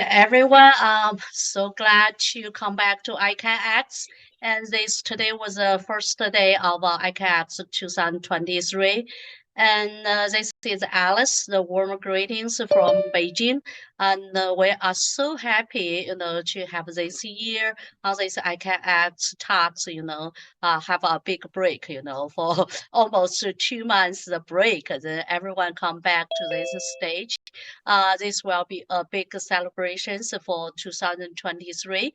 everyone. So glad to come back to ICANX. And this today was the first day of ICANX 2023. And this is Alice, the warm greetings from Beijing. And we are so happy, to have this year on this ICANX talks, have a big break, for almost 2 months the break. Then everyone come back to this stage. This will be a big celebrations for 2023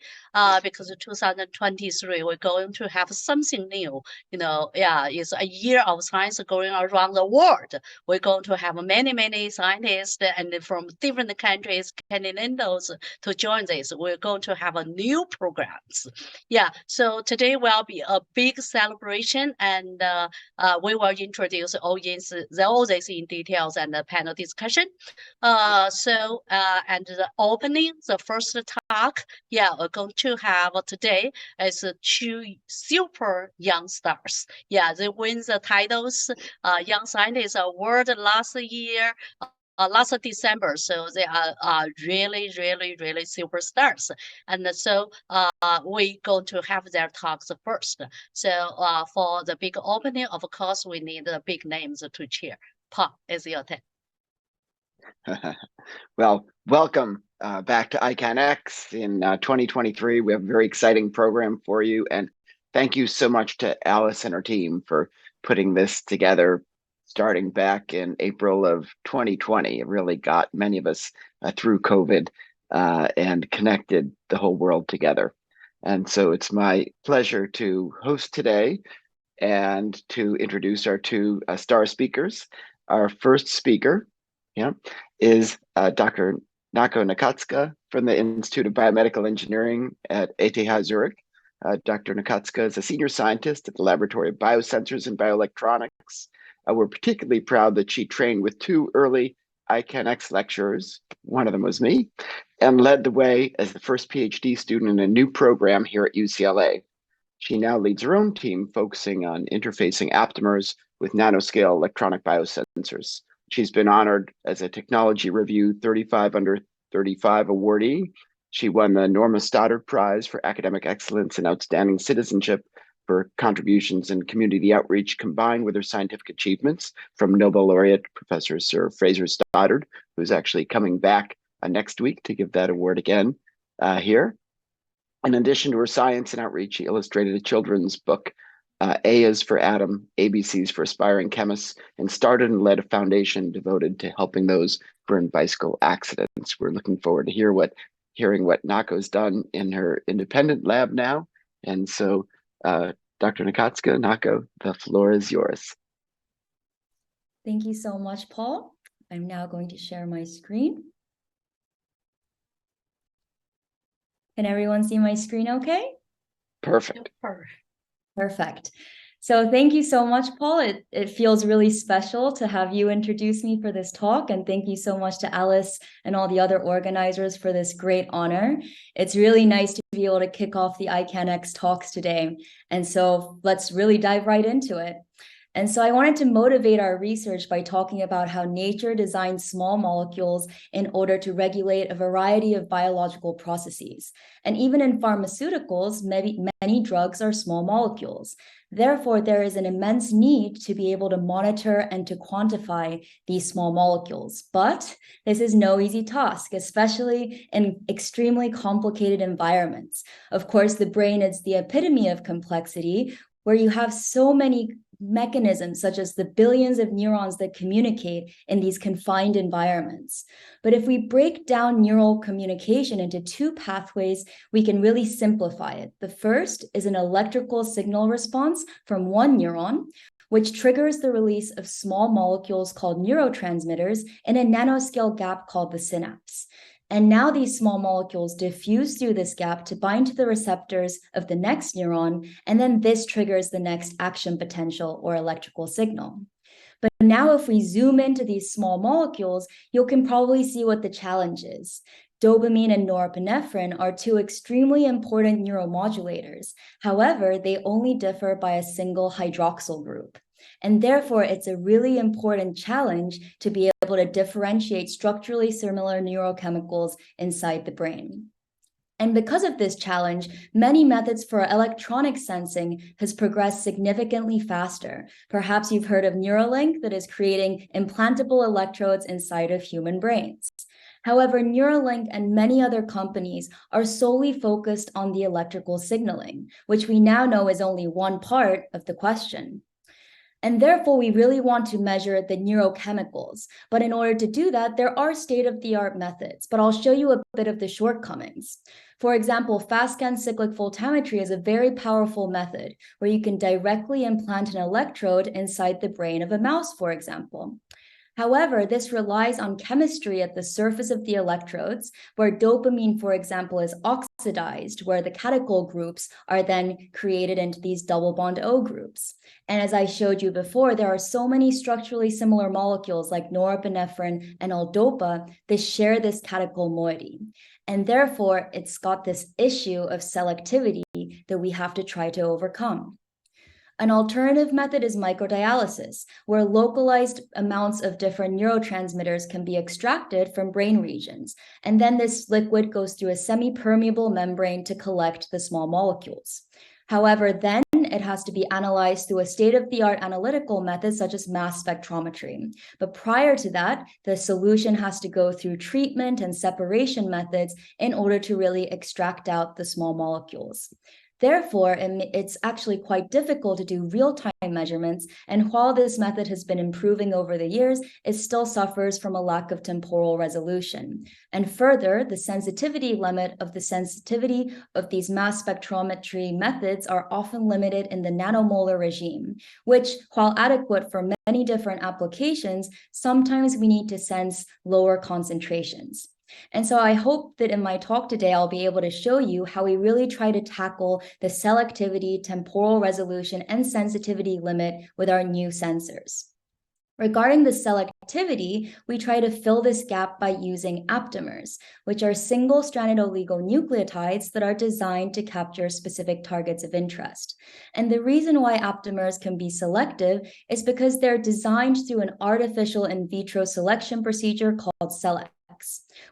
because 2023 we're going to have something new. Yeah, it's a year of science going around the world. We're going to have many scientists and from different countries, continentals to join this. We're going to have a new programs. Yeah, so today will be a big celebration and we will introduce all this in details and the panel discussion. And the opening, the first talk, yeah, we're going to have today is two super young stars. Yeah, they win the titles, Young Scientist Award last year, last December. So they are really superstars. And so we going to have their talks first. So for the big opening, of course, we need the big names to cheer. Paul, is your turn. Well, welcome back to ICANX in 2023. We have a very exciting program for you. And thank you so much to Alice and her team for putting this together starting back in April of 2020. It really got many of us through COVID and connected the whole world together. And so it's my pleasure to host today and to introduce our two star speakers. Our first speaker is Dr. Nako Nakatsuka from the Institute of Biomedical Engineering at ETH Zürich. Dr. Nakatsuka is a senior scientist at the Laboratory of Biosensors and Bioelectronics. We're particularly proud that she trained with two early ICANX lecturers, one of them was me, and led the way as the first PhD student in a new program here at UCLA. She now leads her own team focusing on interfacing aptamers with nanoscale electronic biosensors. She's been honored as a Technology Review 35 under 35 awardee. She won the Norma Stoddard Prize for Academic Excellence and Outstanding Citizenship for contributions in community outreach combined with her scientific achievements from Nobel laureate Professor Sir Fraser Stoddard, who's actually coming back next week to give that award again here. In addition to her science and outreach, she illustrated a children's book, A is for Atom, ABCs for Aspiring Chemists, and started and led a foundation devoted to helping those who are in bicycle accidents. We're looking forward to hearing what Nako's done in her independent lab now. And so, Dr. Nakatsuka, Nako, the floor is yours. Thank you so much, Paul. I'm now going to share my screen. Can everyone see my screen okay? Perfect. Perfect. So thank you so much, Paul. It feels really special to have you introduce me for this talk. And thank you so much to Alice and all the other organizers for this great honor. It's really nice to be able to kick off the ICANX talks today. And so let's really dive right into it. And so I wanted to motivate our research by talking about how nature designs small molecules in order to regulate a variety of biological processes. And even in pharmaceuticals, many drugs are small molecules. Therefore, there is an immense need to be able to monitor and to quantify these small molecules. But this is no easy task, especially in extremely complicated environments. Of course, the brain is the epitome of complexity, where you have so many mechanisms such as the billions of neurons that communicate in these confined environments. But if we break down neural communication into two pathways, we can really simplify it. The first is an electrical signal response from one neuron, which triggers the release of small molecules called neurotransmitters in a nanoscale gap called the synapse. And now these small molecules diffuse through this gap to bind to the receptors of the next neuron, and then this triggers the next action potential or electrical signal. But now if we zoom into these small molecules, you can probably see what the challenge is. Dopamine and norepinephrine are two extremely important neuromodulators. However, they only differ by a single hydroxyl group. And therefore, it's a really important challenge to be able to differentiate structurally similar neurochemicals inside the brain. And because of this challenge, many methods for electronic sensing has progressed significantly faster. Perhaps you've heard of Neuralink that is creating implantable electrodes inside of human brains. However, Neuralink and many other companies are solely focused on the electrical signaling, which we now know is only one part of the question. And therefore, we really want to measure the neurochemicals. But in order to do that, there are state-of-the-art methods, but I'll show you a bit of the shortcomings. For example, fast-scan cyclic voltammetry is a very powerful method where you can directly implant an electrode inside the brain of a mouse, for example. However, this relies on chemistry at the surface of the electrodes, where dopamine, for example, is oxidized, where the catechol groups are then created into these double bond O groups. And as I showed you before, there are so many structurally similar molecules like norepinephrine and L-DOPA that share this catechol moiety. And therefore, it's got this issue of selectivity that we have to try to overcome. An alternative method is microdialysis, where localized amounts of different neurotransmitters can be extracted from brain regions. And then this liquid goes through a semi-permeable membrane to collect the small molecules. However, then it has to be analyzed through a state-of-the-art analytical method such as mass spectrometry. But prior to that, the solution has to go through treatment and separation methods in order to really extract out the small molecules. Therefore, it's actually quite difficult to do real-time measurements, and while this method has been improving over the years, it still suffers from a lack of temporal resolution. And further, the sensitivity limit of the sensitivity of these mass spectrometry methods are often limited in the nanomolar regime, which, while adequate for many different applications, sometimes we need to sense lower concentrations. And so I hope that in my talk today, I'll be able to show you how we really try to tackle the selectivity, temporal resolution, and sensitivity limit with our new sensors. Regarding the selectivity, we try to fill this gap by using aptamers, which are single-stranded oligonucleotides that are designed to capture specific targets of interest. And the reason why aptamers can be selective is because they're designed through an artificial in vitro selection procedure called SELECT,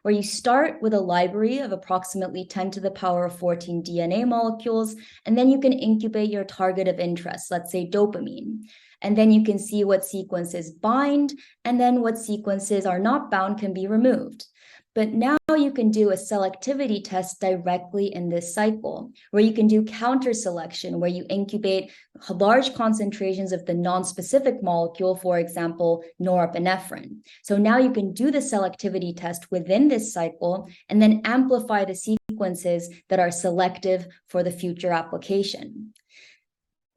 where you start with a library of approximately 10 to the power of 14 DNA molecules, and then you can incubate your target of interest, let's say dopamine. And then you can see what sequences bind, and then what sequences are not bound can be removed. But now you can do a selectivity test directly in this cycle, where you can do counter selection, where you incubate large concentrations of the non-specific molecule, for example, norepinephrine. So now you can do the selectivity test within this cycle and then amplify the sequences that are selective for the future application.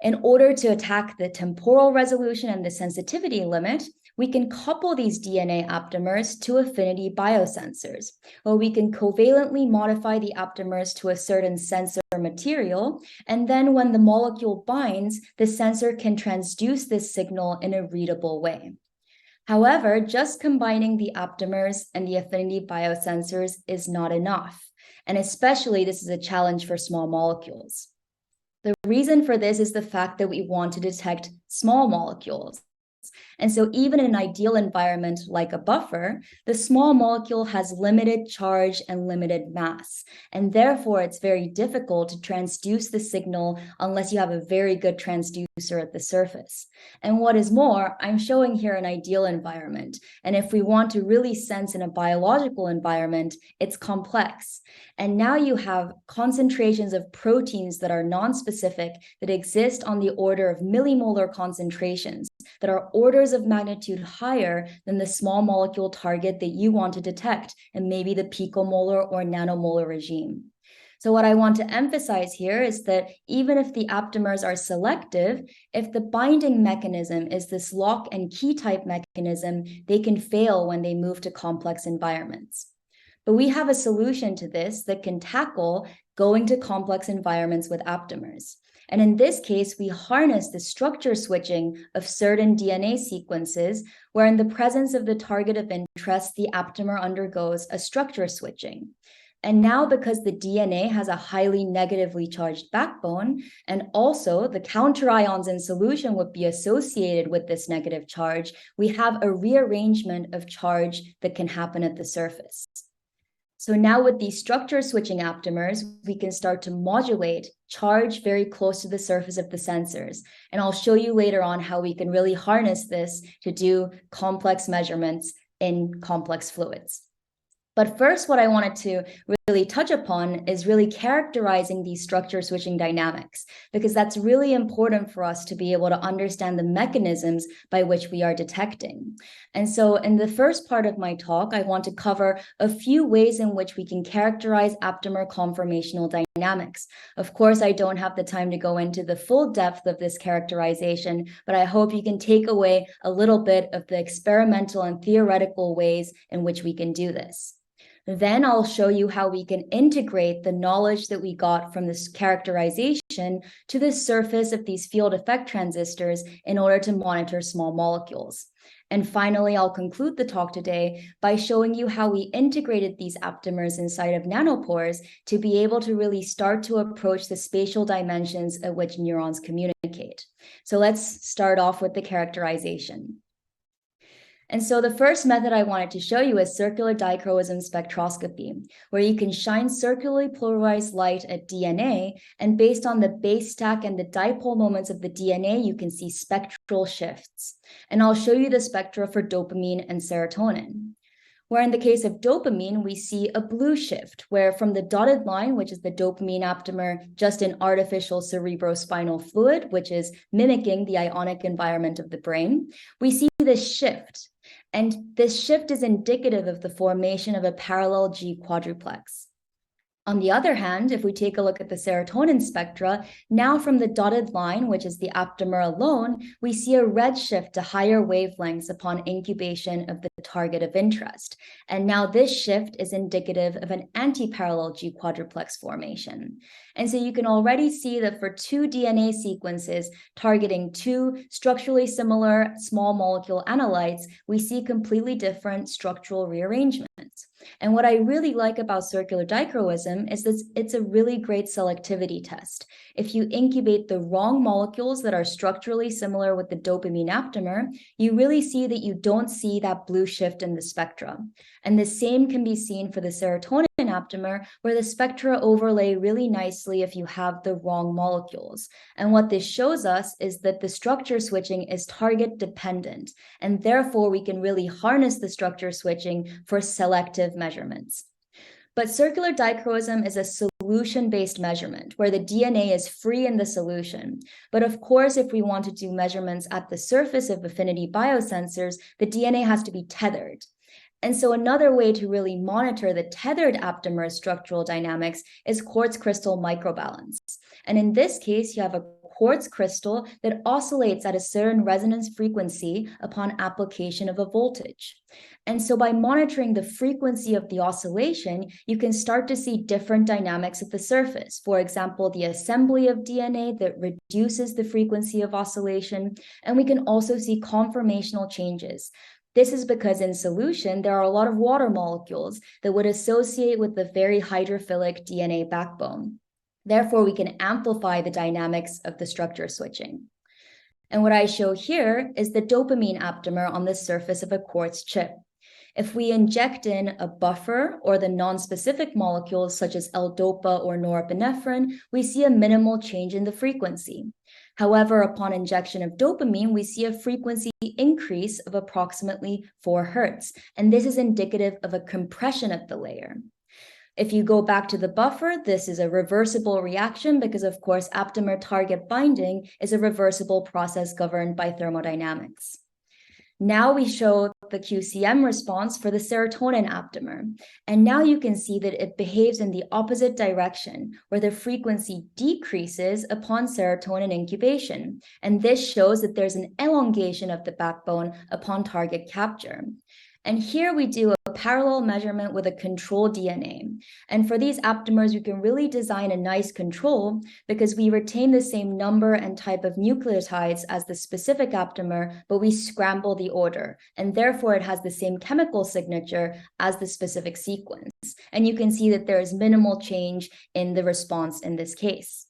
In order to attack the temporal resolution and the sensitivity limit, we can couple these DNA aptamers to affinity biosensors, where we can covalently modify the aptamers to a certain sensor material, and then when the molecule binds, the sensor can transduce this signal in a readable way. However, just combining the aptamers and the affinity biosensors is not enough, and especially this is a challenge for small molecules. The reason for this is the fact that we want to detect small molecules. And so even in an ideal environment like a buffer, the small molecule has limited charge and limited mass. And therefore, it's very difficult to transduce the signal unless you have a very good transducer at the surface. And what is more, I'm showing here an ideal environment. And if we want to really sense in a biological environment, it's complex. And now you have concentrations of proteins that are non-specific that exist on the order of millimolar concentrations that are orders of magnitude higher than the small molecule target that you want to detect in maybe the picomolar or nanomolar regime. So what I want to emphasize here is that even if the aptamers are selective, if the binding mechanism is this lock and key type mechanism, they can fail when they move to complex environments. But we have a solution to this that can tackle going to complex environments with aptamers. And in this case, we harness the structure switching of certain DNA sequences, where in the presence of the target of interest, the aptamer undergoes a structure switching. And now because the DNA has a highly negatively charged backbone, and also the counterions in solution would be associated with this negative charge, we have a rearrangement of charge that can happen at the surface. So now with these structure switching aptamers, we can start to modulate charge very close to the surface of the sensors. And I'll show you later on how we can really harness this to do complex measurements in complex fluids. But first, what I wanted to really touch upon is really characterizing these structure switching dynamics, because that's really important for us to be able to understand the mechanisms by which we are detecting. And so in the first part of my talk, I want to cover a few ways in which we can characterize aptamer conformational dynamics. Of course, I don't have the time to go into the full depth of this characterization, but I hope you can take away a little bit of the experimental and theoretical ways in which we can do this. Then I'll show you how we can integrate the knowledge that we got from this characterization to the surface of these field effect transistors in order to monitor small molecules. And finally, I'll conclude the talk today by showing you how we integrated these aptamers inside of nanopores to be able to really start to approach the spatial dimensions at which neurons communicate. So let's start off with the characterization. And so the first method I wanted to show you is circular dichroism spectroscopy, where you can shine circularly polarized light at DNA, and based on the base stack and the dipole moments of the DNA, you can see spectral shifts. And I'll show you the spectra for dopamine and serotonin. Where in the case of dopamine, we see a blue shift, where from the dotted line, which is the dopamine aptamer just in artificial cerebrospinal fluid, which is mimicking the ionic environment of the brain, we see this shift. And this shift is indicative of the formation of a parallel G quadruplex. On the other hand, if we take a look at the serotonin spectra, now from the dotted line, which is the aptamer alone, we see a red shift to higher wavelengths upon incubation of the target of interest. And now this shift is indicative of an anti-parallel G quadruplex formation. And so you can already see that for two DNA sequences targeting two structurally similar small molecule analytes, we see completely different structural rearrangements. And what I really like about circular dichroism is that it's a really great selectivity test. If you incubate the wrong molecules that are structurally similar with the dopamine aptamer, you really see that you don't see that blue shift in the spectra. And the same can be seen for the serotonin aptamer, where the spectra overlay really nicely if you have the wrong molecules. And what this shows us is that the structure switching is target dependent, and therefore we can really harness the structure switching for selective measurements. But circular dichroism is a solution-based measurement where the DNA is free in the solution. But of course, if we want to do measurements at the surface of affinity biosensors, the DNA has to be tethered. And so another way to really monitor the tethered aptamer structural dynamics is quartz crystal microbalance. And in this case, you have a quartz crystal that oscillates at a certain resonance frequency upon application of a voltage. And so by monitoring the frequency of the oscillation, you can start to see different dynamics at the surface. For example, the assembly of DNA that reduces the frequency of oscillation, and we can also see conformational changes. This is because in solution, there are a lot of water molecules that would associate with the very hydrophilic DNA backbone. Therefore, we can amplify the dynamics of the structure switching. And what I show here is the dopamine aptamer on the surface of a quartz chip. If we inject in a buffer or the non-specific molecules such as L-DOPA or norepinephrine, we see a minimal change in the frequency. However, upon injection of dopamine, we see a frequency increase of approximately 4 Hertz, and this is indicative of a compression of the layer. If you go back to the buffer, this is a reversible reaction because, of course, aptamer target binding is a reversible process governed by thermodynamics. Now we show the QCM response for the serotonin aptamer. And now you can see that it behaves in the opposite direction, where the frequency decreases upon serotonin incubation. And this shows that there's an elongation of the backbone upon target capture. And here we do a parallel measurement with a control DNA. And for these aptamers, you can really design a nice control because we retain the same number and type of nucleotides as the specific aptamer, but we scramble the order. And therefore, it has the same chemical signature as the specific sequence. And you can see that there is minimal change in the response in this case.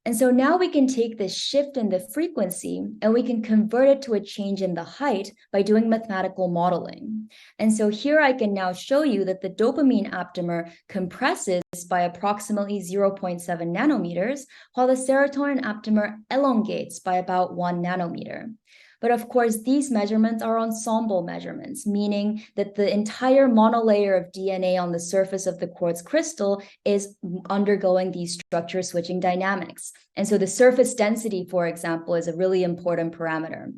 And so now we can take this shift in the frequency and we can convert it to a change in the height by doing mathematical modeling. And so here I can now show you that the dopamine aptamer compresses by approximately 0.7 nanometers, while the serotonin aptamer elongates by about 1 nanometer. But of course, these measurements are ensemble measurements, meaning that the entire monolayer of DNA on the surface of the quartz crystal is undergoing these structure switching dynamics. And so the surface density, for example, is a really important parameter.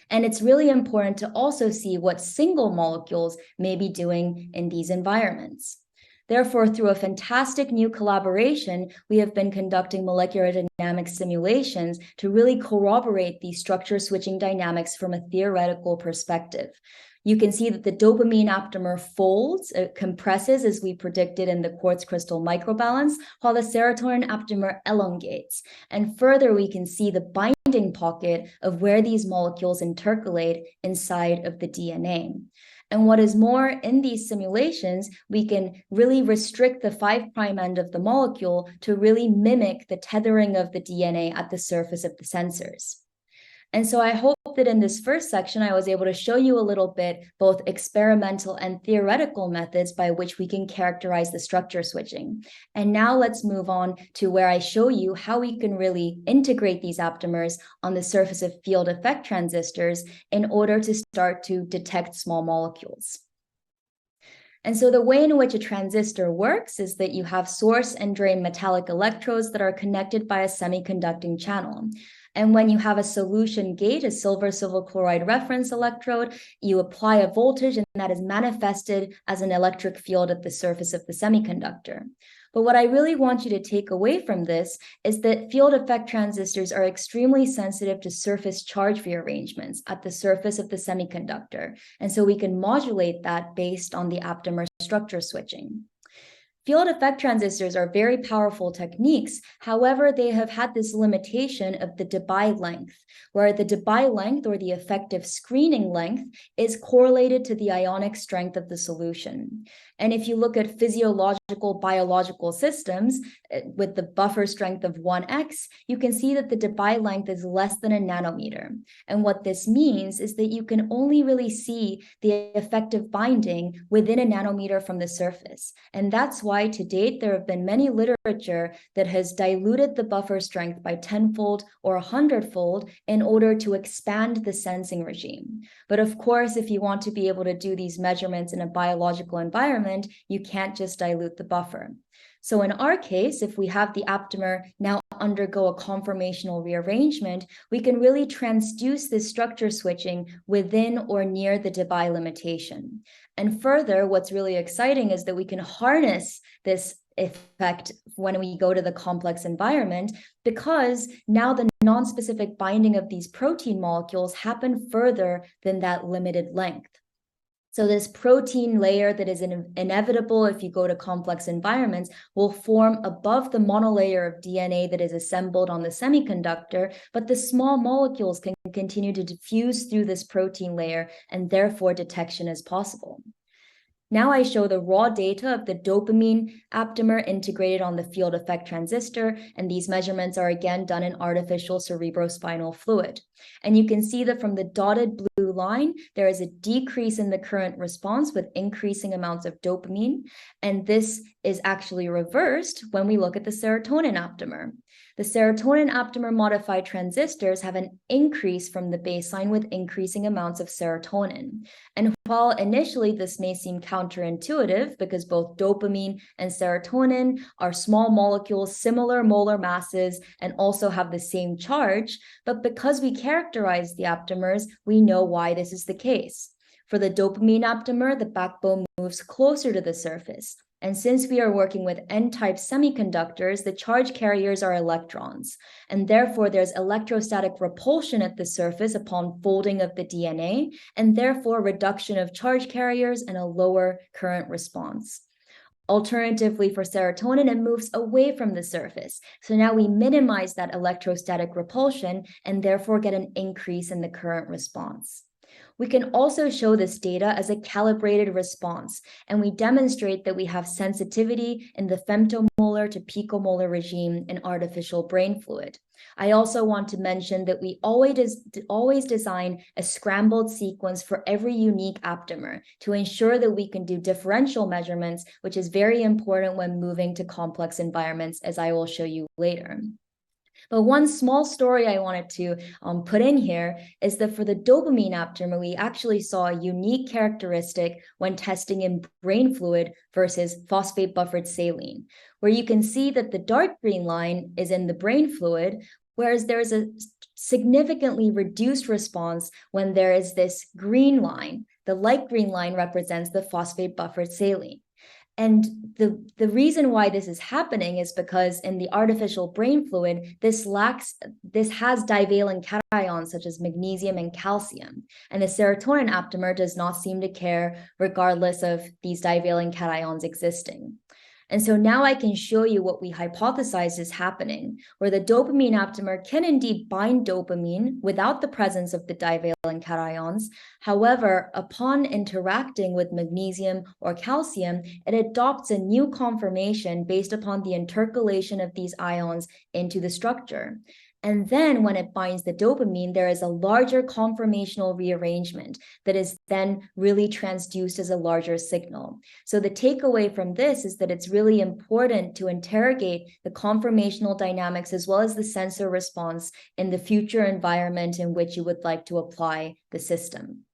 And it's really important to also see what single molecules may be doing in these environments. Therefore, through a fantastic new collaboration, we have been conducting molecular dynamics simulations to really corroborate these structure switching dynamics from a theoretical perspective. You can see that the dopamine aptamer folds, it compresses as we predicted in the quartz crystal microbalance, while the serotonin aptamer elongates. And further, we can see the binding pocket of where these molecules intercalate inside of the DNA. And what is more, in these simulations, we can really restrict the 5' end of the molecule to really mimic the tethering of the DNA at the surface of the sensors. And so I hope that in this first section, I was able to show you a little bit both experimental and theoretical methods by which we can characterize the structure switching. And now let's move on to where I show you how we can really integrate these aptamers on the surface of field effect transistors in order to start to detect small molecules. And so the way in which a transistor works is that you have source and drain metallic electrodes that are connected by a semiconducting channel. And when you have a solution gate, a silver chloride reference electrode, you apply a voltage and that is manifested as an electric field at the surface of the semiconductor. But what I really want you to take away from this is that field effect transistors are extremely sensitive to surface charge rearrangements at the surface of the semiconductor. And so we can modulate that based on the aptamer structure switching. Field effect transistors are very powerful techniques. However, they have had this limitation of the Debye length, where the Debye length or the effective screening length is correlated to the ionic strength of the solution. And if you look at physiological biological systems with the buffer strength of 1x, you can see that the Debye length is less than a nanometer. And what this means is that you can only really see the effective binding within a nanometer from the surface. And that's why to date, there have been many literature that has diluted the buffer strength by 10-fold or 100-fold in order to expand the sensing regime. But of course, if you want to be able to do these measurements in a biological environment, you can't just dilute the buffer. So in our case, if we have the aptamer now undergo a conformational rearrangement, we can really transduce this structure switching within or near the Debye limitation. And further, what's really exciting is that we can harness this effect when we go to the complex environment, because now the non-specific binding of these protein molecules happen further than that limited length. So this protein layer that is inevitable if you go to complex environments will form above the monolayer of DNA that is assembled on the semiconductor, but the small molecules can continue to diffuse through this protein layer, and therefore detection is possible. Now I show the raw data of the dopamine aptamer integrated on the field effect transistor, and these measurements are again done in artificial cerebrospinal fluid. And you can see that from the dotted blue line, there is a decrease in the current response with increasing amounts of dopamine, and this is actually reversed when we look at the serotonin aptamer. The serotonin aptamer modified transistors have an increase from the baseline with increasing amounts of serotonin. And while initially this may seem counterintuitive because both dopamine and serotonin are small molecules, similar molar masses, and also have the same charge, but because we characterize the aptamers, we know why this is the case. For the dopamine aptamer, the backbone moves closer to the surface. And since we are working with N-type semiconductors, the charge carriers are electrons. And therefore, there's electrostatic repulsion at the surface upon folding of the DNA, and therefore reduction of charge carriers and a lower current response. Alternatively, for serotonin, it moves away from the surface. So now we minimize that electrostatic repulsion and therefore get an increase in the current response. We can also show this data as a calibrated response, and we demonstrate that we have sensitivity in the femtomolar to picomolar regime in artificial brain fluid. I also want to mention that we always design a scrambled sequence for every unique aptamer to ensure that we can do differential measurements, which is very important when moving to complex environments, as I will show you later. But one small story I wanted to put in here is that for the dopamine aptamer, we actually saw a unique characteristic when testing in brain fluid versus phosphate buffered saline, where you can see that the dark green line is in the brain fluid, whereas there is a significantly reduced response when there is this green line. The light green line represents the phosphate buffered saline. And the reason why this is happening is because in the artificial brain fluid, this has divalent cations such as magnesium and calcium. And the serotonin aptamer does not seem to care regardless of these divalent cations existing. And so now I can show you what we hypothesized is happening, where the dopamine aptamer can indeed bind dopamine without the presence of the divalent cations. However, upon interacting with magnesium or calcium, it adopts a new conformation based upon the intercalation of these ions into the structure. And then when it binds the dopamine, there is a larger conformational rearrangement that is then really transduced as a larger signal. So the takeaway from this is that it's really important to interrogate the conformational dynamics as well as the sensor response in the future environment in which you would like to apply the system.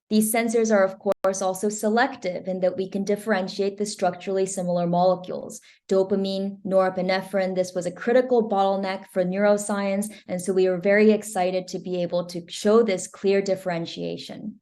These sensors are, of course, also selective in that we can differentiate the structurally similar molecules. Dopamine, norepinephrine, this was a critical bottleneck for neuroscience, and so we were very excited to be able to show this clear differentiation.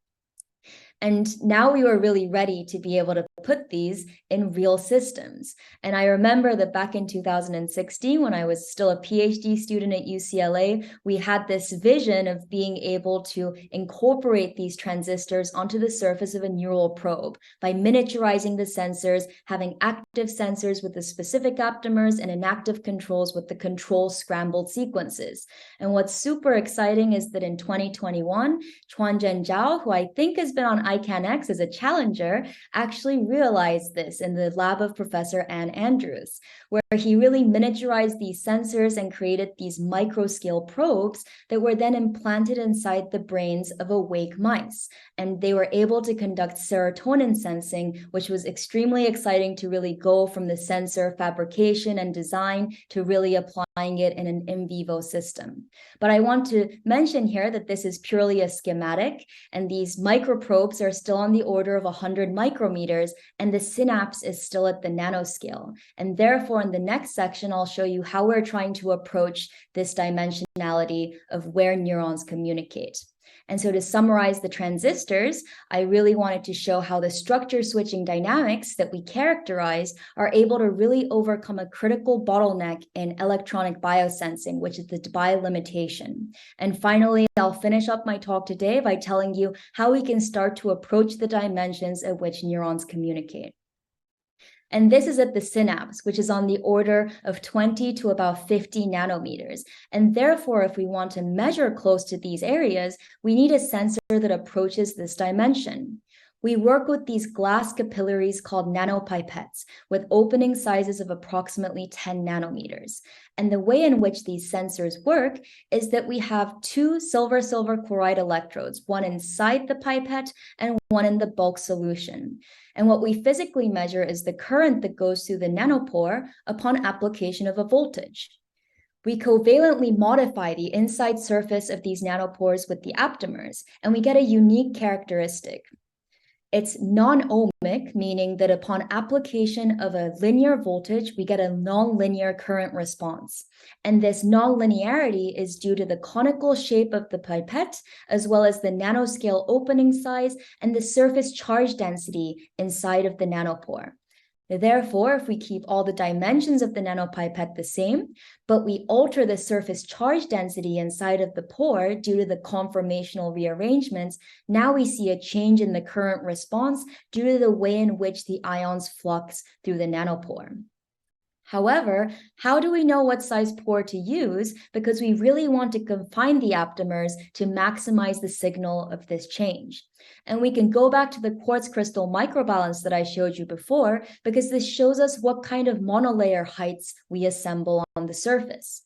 And now we were really ready to be able to put these in real systems. And I remember that back in 2016, when I was still a PhD student at UCLA, we had this vision of being able to incorporate these transistors onto the surface of a neural probe by miniaturizing the sensors, having active sensors with the specific aptamers and inactive controls with the control scrambled sequences. And what's super exciting is that in 2021, Quanyin Zhao, who I think has been on ICANX as a challenger, actually realized this in the lab of Professor Ann Andrews, where he really miniaturized these sensors and created these microscale probes that were then implanted inside the brains of awake mice. And they were able to conduct serotonin sensing, which was extremely exciting to really go from the sensor fabrication and design to really applying it in an in vivo system. But I want to mention here that this is purely a schematic, and these microprobes are still on the order of 100 micrometers, and the synapse is still at the nanoscale. And therefore, in the next section, I'll show you how we're trying to approach this dimensionality of where neurons communicate. And so to summarize the transistors, I really wanted to show how the structure switching dynamics that we characterize are able to really overcome a critical bottleneck in electronic biosensing, which is the Debye limitation. And finally, I'll finish up my talk today by telling you how we can start to approach the dimensions at which neurons communicate. And this is at the synapse, which is on the order of 20 to about 50 nanometers. And therefore, if we want to measure close to these areas, we need a sensor that approaches this dimension. We work with these glass capillaries called nanopipettes with opening sizes of approximately 10 nanometers. And the way in which these sensors work is that we have two silver-silver chloride electrodes, one inside the pipette and one in the bulk solution. And what we physically measure is the current that goes through the nanopore upon application of a voltage. We covalently modify the inside surface of these nanopores with the aptamers, and we get a unique characteristic. It's non-ohmic, meaning that upon application of a linear voltage, we get a nonlinear current response. And this nonlinearity is due to the conical shape of the pipette, as well as the nanoscale opening size and the surface charge density inside of the nanopore. Therefore, if we keep all the dimensions of the nanopipette the same, but we alter the surface charge density inside of the pore due to the conformational rearrangements, now we see a change in the current response due to the way in which the ions flux through the nanopore. However, how do we know what size pore to use? Because we really want to confine the aptamers to maximize the signal of this change. And we can go back to the quartz crystal microbalance that I showed you before, because this shows us what kind of monolayer heights we assemble on the surface.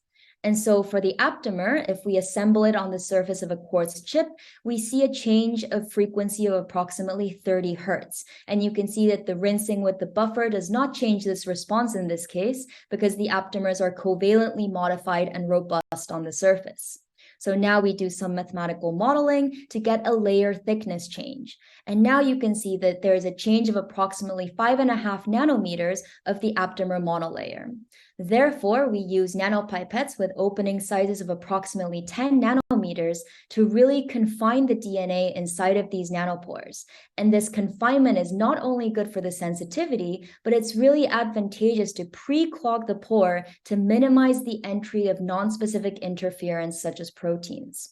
And so for the aptamer, if we assemble it on the surface of a quartz chip, we see a change of frequency of approximately 30 hertz. And you can see that the rinsing with the buffer does not change this response in this case, because the aptamers are covalently modified and robust on the surface. So now we do some mathematical modeling to get a layer thickness change. And now you can see that there is a change of approximately 5.5 nanometers of the aptamer monolayer. Therefore, we use nanopipettes with opening sizes of approximately 10 nanometers to really confine the DNA inside of these nanopores. And this confinement is not only good for the sensitivity, but it's really advantageous to pre-clog the pore to minimize the entry of non-specific interference such as proteins.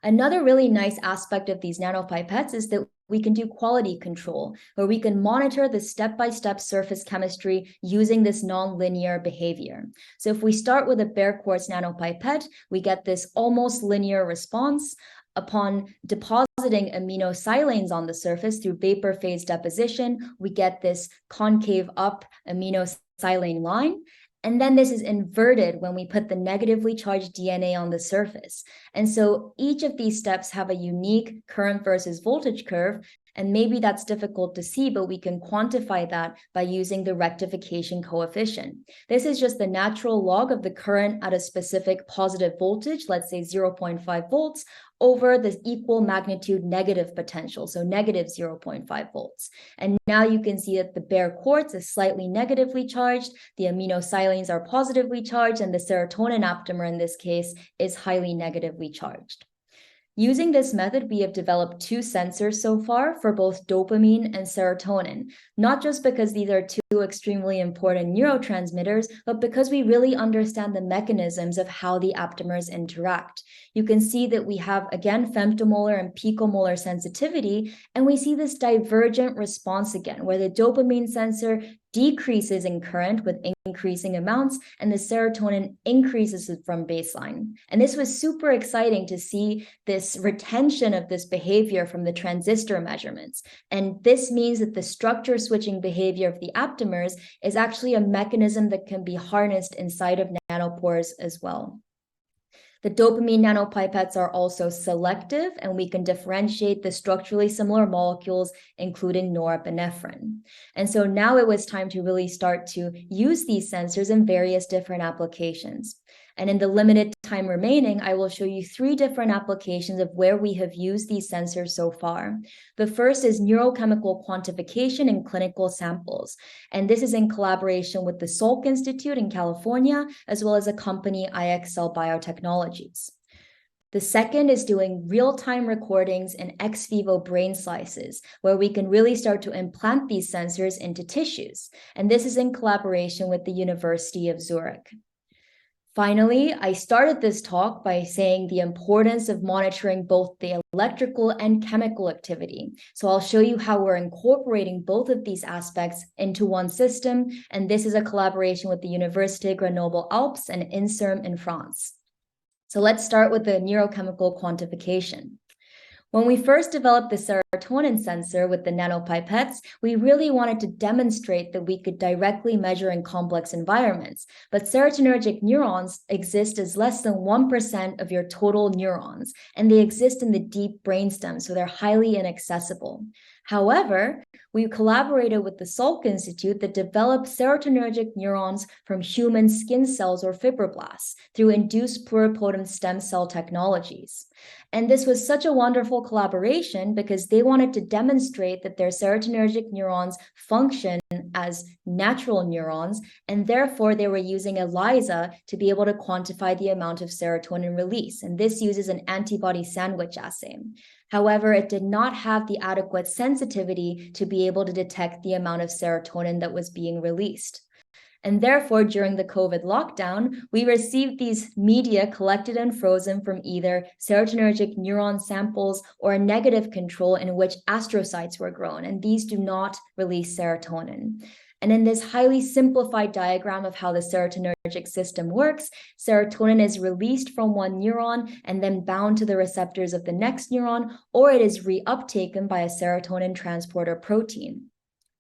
Another really nice aspect of these nanopipettes is that we can do quality control, where we can monitor the step-by-step surface chemistry using this nonlinear behavior. So if we start with a bare quartz nanopipette, we get this almost linear response. Upon depositing aminosilanes on the surface through vapor phase deposition, we get this concave up aminosilane line. And then this is inverted when we put the negatively charged DNA on the surface. And so each of these steps have a unique current versus voltage curve. And maybe that's difficult to see, but we can quantify that by using the rectification coefficient. This is just the natural log of the current at a specific positive voltage, let's say 0.5 volts, over the equal magnitude negative potential, so negative 0.5 volts. And now you can see that the bare quartz is slightly negatively charged, the aminosilanes are positively charged, and the serotonin aptamer in this case is highly negatively charged. Using this method, we have developed two sensors so far for both dopamine and serotonin, not just because these are two extremely important neurotransmitters, but because we really understand the mechanisms of how the aptamers interact. You can see that we have, again, femtomolar and picomolar sensitivity, and we see this divergent response again, where the dopamine sensor decreases in current with increasing amounts, and the serotonin increases from baseline. And this was super exciting to see this retention of this behavior from the transistor measurements. And this means that the structure switching behavior of the aptamers is actually a mechanism that can be harnessed inside of nanopores as well. The dopamine nanopipettes are also selective, and we can differentiate the structurally similar molecules, including norepinephrine. And so now it was time to really start to use these sensors in various different applications. And in the limited time remaining, I will show you 3 different applications of where we have used these sensors so far. The first is neurochemical quantification in clinical samples. And this is in collaboration with the Salk Institute in California, as well as a company, IXL Biotechnologies. The second is doing real-time recordings in ex vivo brain slices, where we can really start to implant these sensors into tissues. And this is in collaboration with the University of Zürich. Finally, I started this talk by saying the importance of monitoring both the electrical and chemical activity. So I'll show you how we're incorporating both of these aspects into one system. And this is a collaboration with the Université Grenoble-Alpes and INSERM in France. So let's start with the neurochemical quantification. When we first developed the serotonin sensor with the nanopipettes, we really wanted to demonstrate that we could directly measure in complex environments. But serotonergic neurons exist as less than 1% of your total neurons, and they exist in the deep brainstem, so they're highly inaccessible. However, we collaborated with the Salk Institute that developed serotonergic neurons from human skin cells or fibroblasts through induced pluripotent stem cell technologies. And this was such a wonderful collaboration because they wanted to demonstrate that their serotonergic neurons function as natural neurons, and therefore they were using ELISA to be able to quantify the amount of serotonin release. And this uses an antibody sandwich assay. However, it did not have the adequate sensitivity to be able to detect the amount of serotonin that was being released. And therefore, during the COVID lockdown, we received these media collected and frozen from either serotonergic neuron samples or a negative control in which astrocytes were grown, and these do not release serotonin. And in this highly simplified diagram of how the serotonergic system works, serotonin is released from one neuron and then bound to the receptors of the next neuron, or it is reuptaken by a serotonin transporter protein.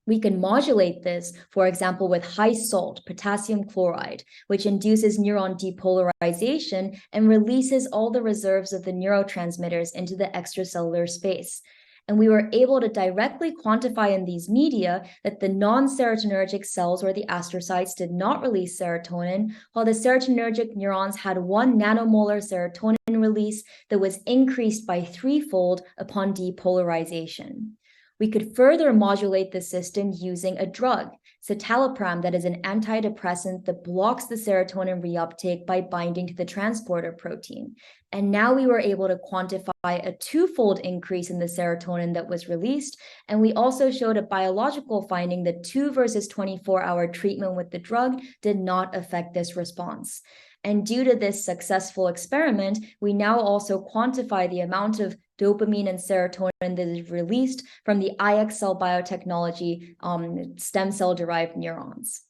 We can modulate this, for example, with high salt, potassium chloride, which induces neuron depolarization and releases all the reserves of the neurotransmitters into the extracellular space. And we were able to directly quantify in these media that the non-serotonergic cells or the astrocytes did not release serotonin, while the serotonergic neurons had 1 nanomolar serotonin release that was increased by 3-fold upon depolarization. We could further modulate the system using a drug, citalopram, that is an antidepressant that blocks the serotonin reuptake by binding to the transporter protein. And now we were able to quantify a 2-fold increase in the serotonin that was released. And we also showed a biological finding that 2 versus 24-hour treatment with the drug did not affect this response. And due to this successful experiment, we now also quantify the amount of dopamine and serotonin that is released from the IXL biotechnology stem cell-derived neurons.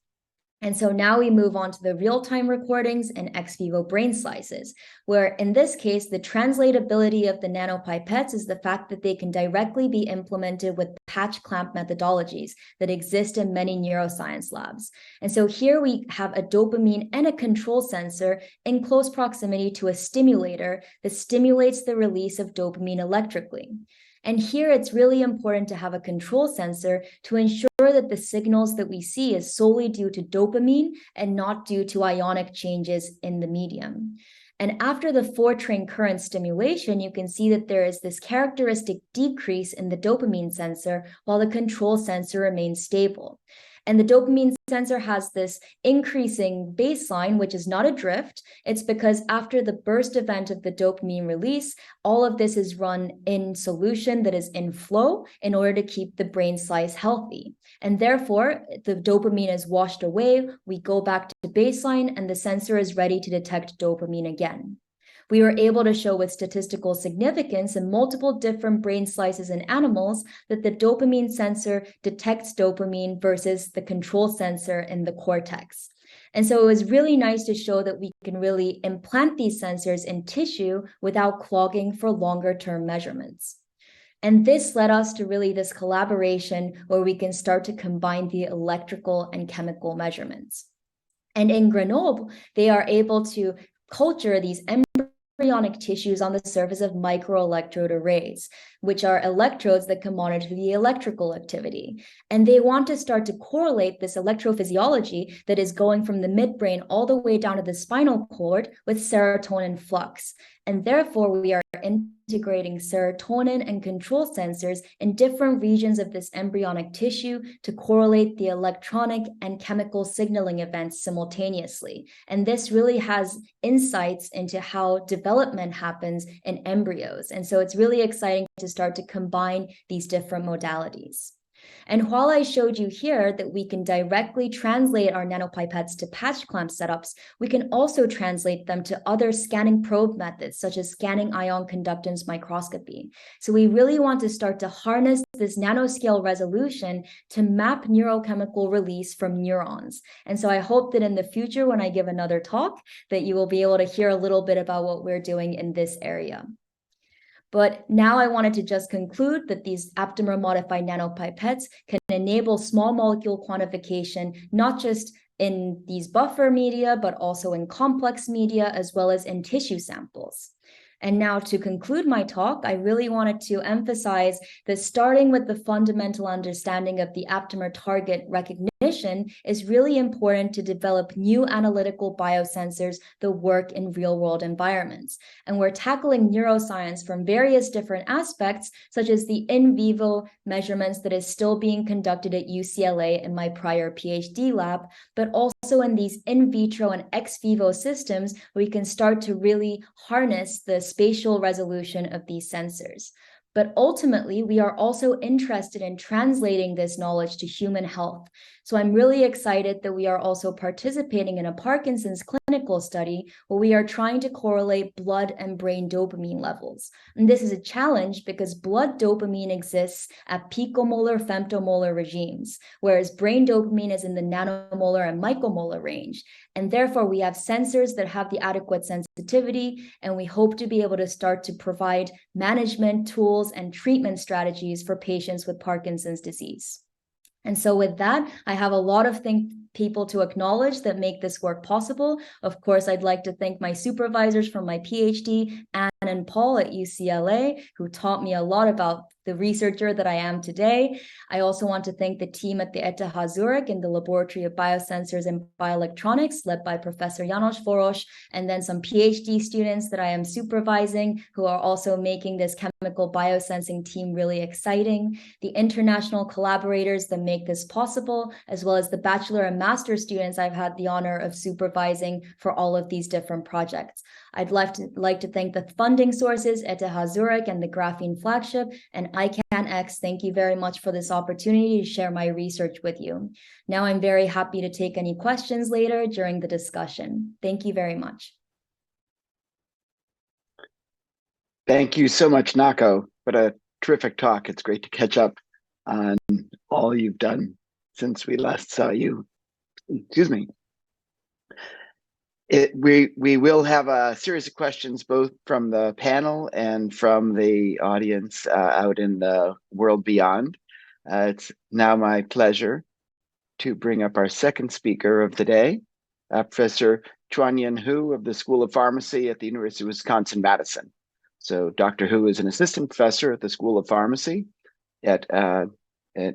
And so now we move on to the real-time recordings and ex vivo brain slices, where in this case, the translatability of the nanopipettes is the fact that they can directly be implemented with patch clamp methodologies that exist in many neuroscience labs. And so here we have a dopamine and a control sensor in close proximity to a stimulator that stimulates the release of dopamine electrically. And here it's really important to have a control sensor to ensure that the signals that we see is solely due to dopamine and not due to ionic changes in the medium. And after the four-train current stimulation, you can see that there is this characteristic decrease in the dopamine sensor while the control sensor remains stable. And the dopamine sensor has this increasing baseline, which is not a drift. It's because after the burst event of the dopamine release, all of this is run in solution that is in flow in order to keep the brain slice healthy. And therefore, the dopamine is washed away, we go back to baseline, and the sensor is ready to detect dopamine again. We were able to show with statistical significance in multiple different brain slices in animals that the dopamine sensor detects dopamine versus the control sensor in the cortex. And so it was really nice to show that we can really implant these sensors in tissue without clogging for longer-term measurements. And this led us to really this collaboration where we can start to combine the electrical and chemical measurements. And in Grenoble, they are able to culture these embryonic tissues on the surface of microelectrode arrays, which are electrodes that can monitor the electrical activity. And they want to start to correlate this electrophysiology that is going from the midbrain all the way down to the spinal cord with serotonin flux. And therefore, we are integrating serotonin and control sensors in different regions of this embryonic tissue to correlate the electronic and chemical signaling events simultaneously. And this really has insights into how development happens in embryos. And so it's really exciting to start to combine these different modalities. And while I showed you here that we can directly translate our nanopipettes to patch clamp setups, we can also translate them to other scanning probe methods, such as scanning ion conductance microscopy. So we really want to start to harness this nanoscale resolution to map neurochemical release from neurons. And so I hope that in the future, when I give another talk, that you will be able to hear a little bit about what we're doing in this area. But now I wanted to just conclude that these aptamer modified nanopipettes can enable small molecule quantification, not just in these buffer media, but also in complex media, as well as in tissue samples. And now to conclude my talk, I really wanted to emphasize that starting with the fundamental understanding of the aptamer target recognition mission is really important to develop new analytical biosensors that work in real-world environments. And we're tackling neuroscience from various different aspects, such as the in vivo measurements that is still being conducted at UCLA in my prior PhD lab, but also in these in vitro and ex vivo systems, we can start to really harness the spatial resolution of these sensors. But ultimately, we are also interested in translating this knowledge to human health. So I'm really excited that we are also participating in a Parkinson's clinical study where we are trying to correlate blood and brain dopamine levels. And this is a challenge because blood dopamine exists at picomolar, femtomolar regimes, whereas brain dopamine is in the nanomolar and micromolar range. And therefore, we have sensors that have the adequate sensitivity, and we hope to be able to start to provide management tools and treatment strategies for patients with Parkinson's disease. And so with that, I have a lot of people to acknowledge that make this work possible. Of course, I'd like to thank my supervisors from my PhD, Anne and Paul at UCLA, who taught me a lot about the researcher that I am today. I also want to thank the team at the ETH Zürich in the Laboratory of Biosensors and Bioelectronics, led by Professor János Forrós, and then some PhD students that I am supervising, who are also making this chemical biosensing team really exciting, the international collaborators that make this possible, as well as the bachelor and master students I've had the honor of supervising for all of these different projects. I'd like to thank the funding sources, ETH Zürich and the Graphene Flagship, and ICANX. Thank you very much for this opportunity to share my research with you. Now I'm very happy to take any questions later during the discussion. Thank you very much. Thank you so much, Nako. What a terrific talk. It's great to catch up on all you've done since we last saw you. Excuse me. We will have a series of questions both from the panel and from the audience out in the world beyond. It's now my pleasure to bring up our second speaker of the day, Professor Quanyin Hu of the School of Pharmacy at the University of Wisconsin-Madison. So Dr. Hu is an assistant professor at the School of Pharmacy at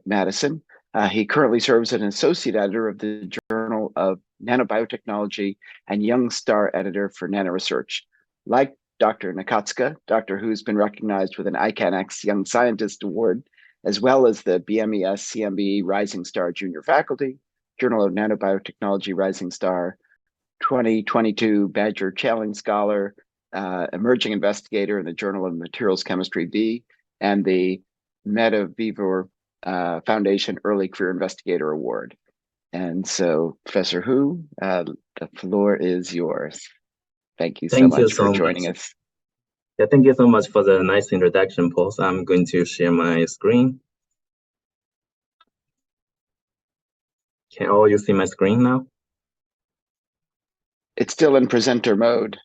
Madison. He currently serves as an associate editor of the Journal of Nanobiotechnology and Young Star editor for Nanoresearch. Like Dr. Nakatsuka, Dr. Hu's been recognized with an ICANX Young Scientist Award, as well as the BMES CMB Rising Star Junior Faculty, Journal of Nanobiotechnology Rising Star, 2022 Badger Challenge Scholar, Emerging Investigator in the Journal of Materials Chemistry B, and the Medivivor Foundation Early Career Investigator Award. And so, Professor Hu, the floor is yours. Thank you so much for joining us. Yeah, thank you so much for the nice introduction, Paul. So I'm going to share my screen. Can all you see my screen now? It's still in presenter mode.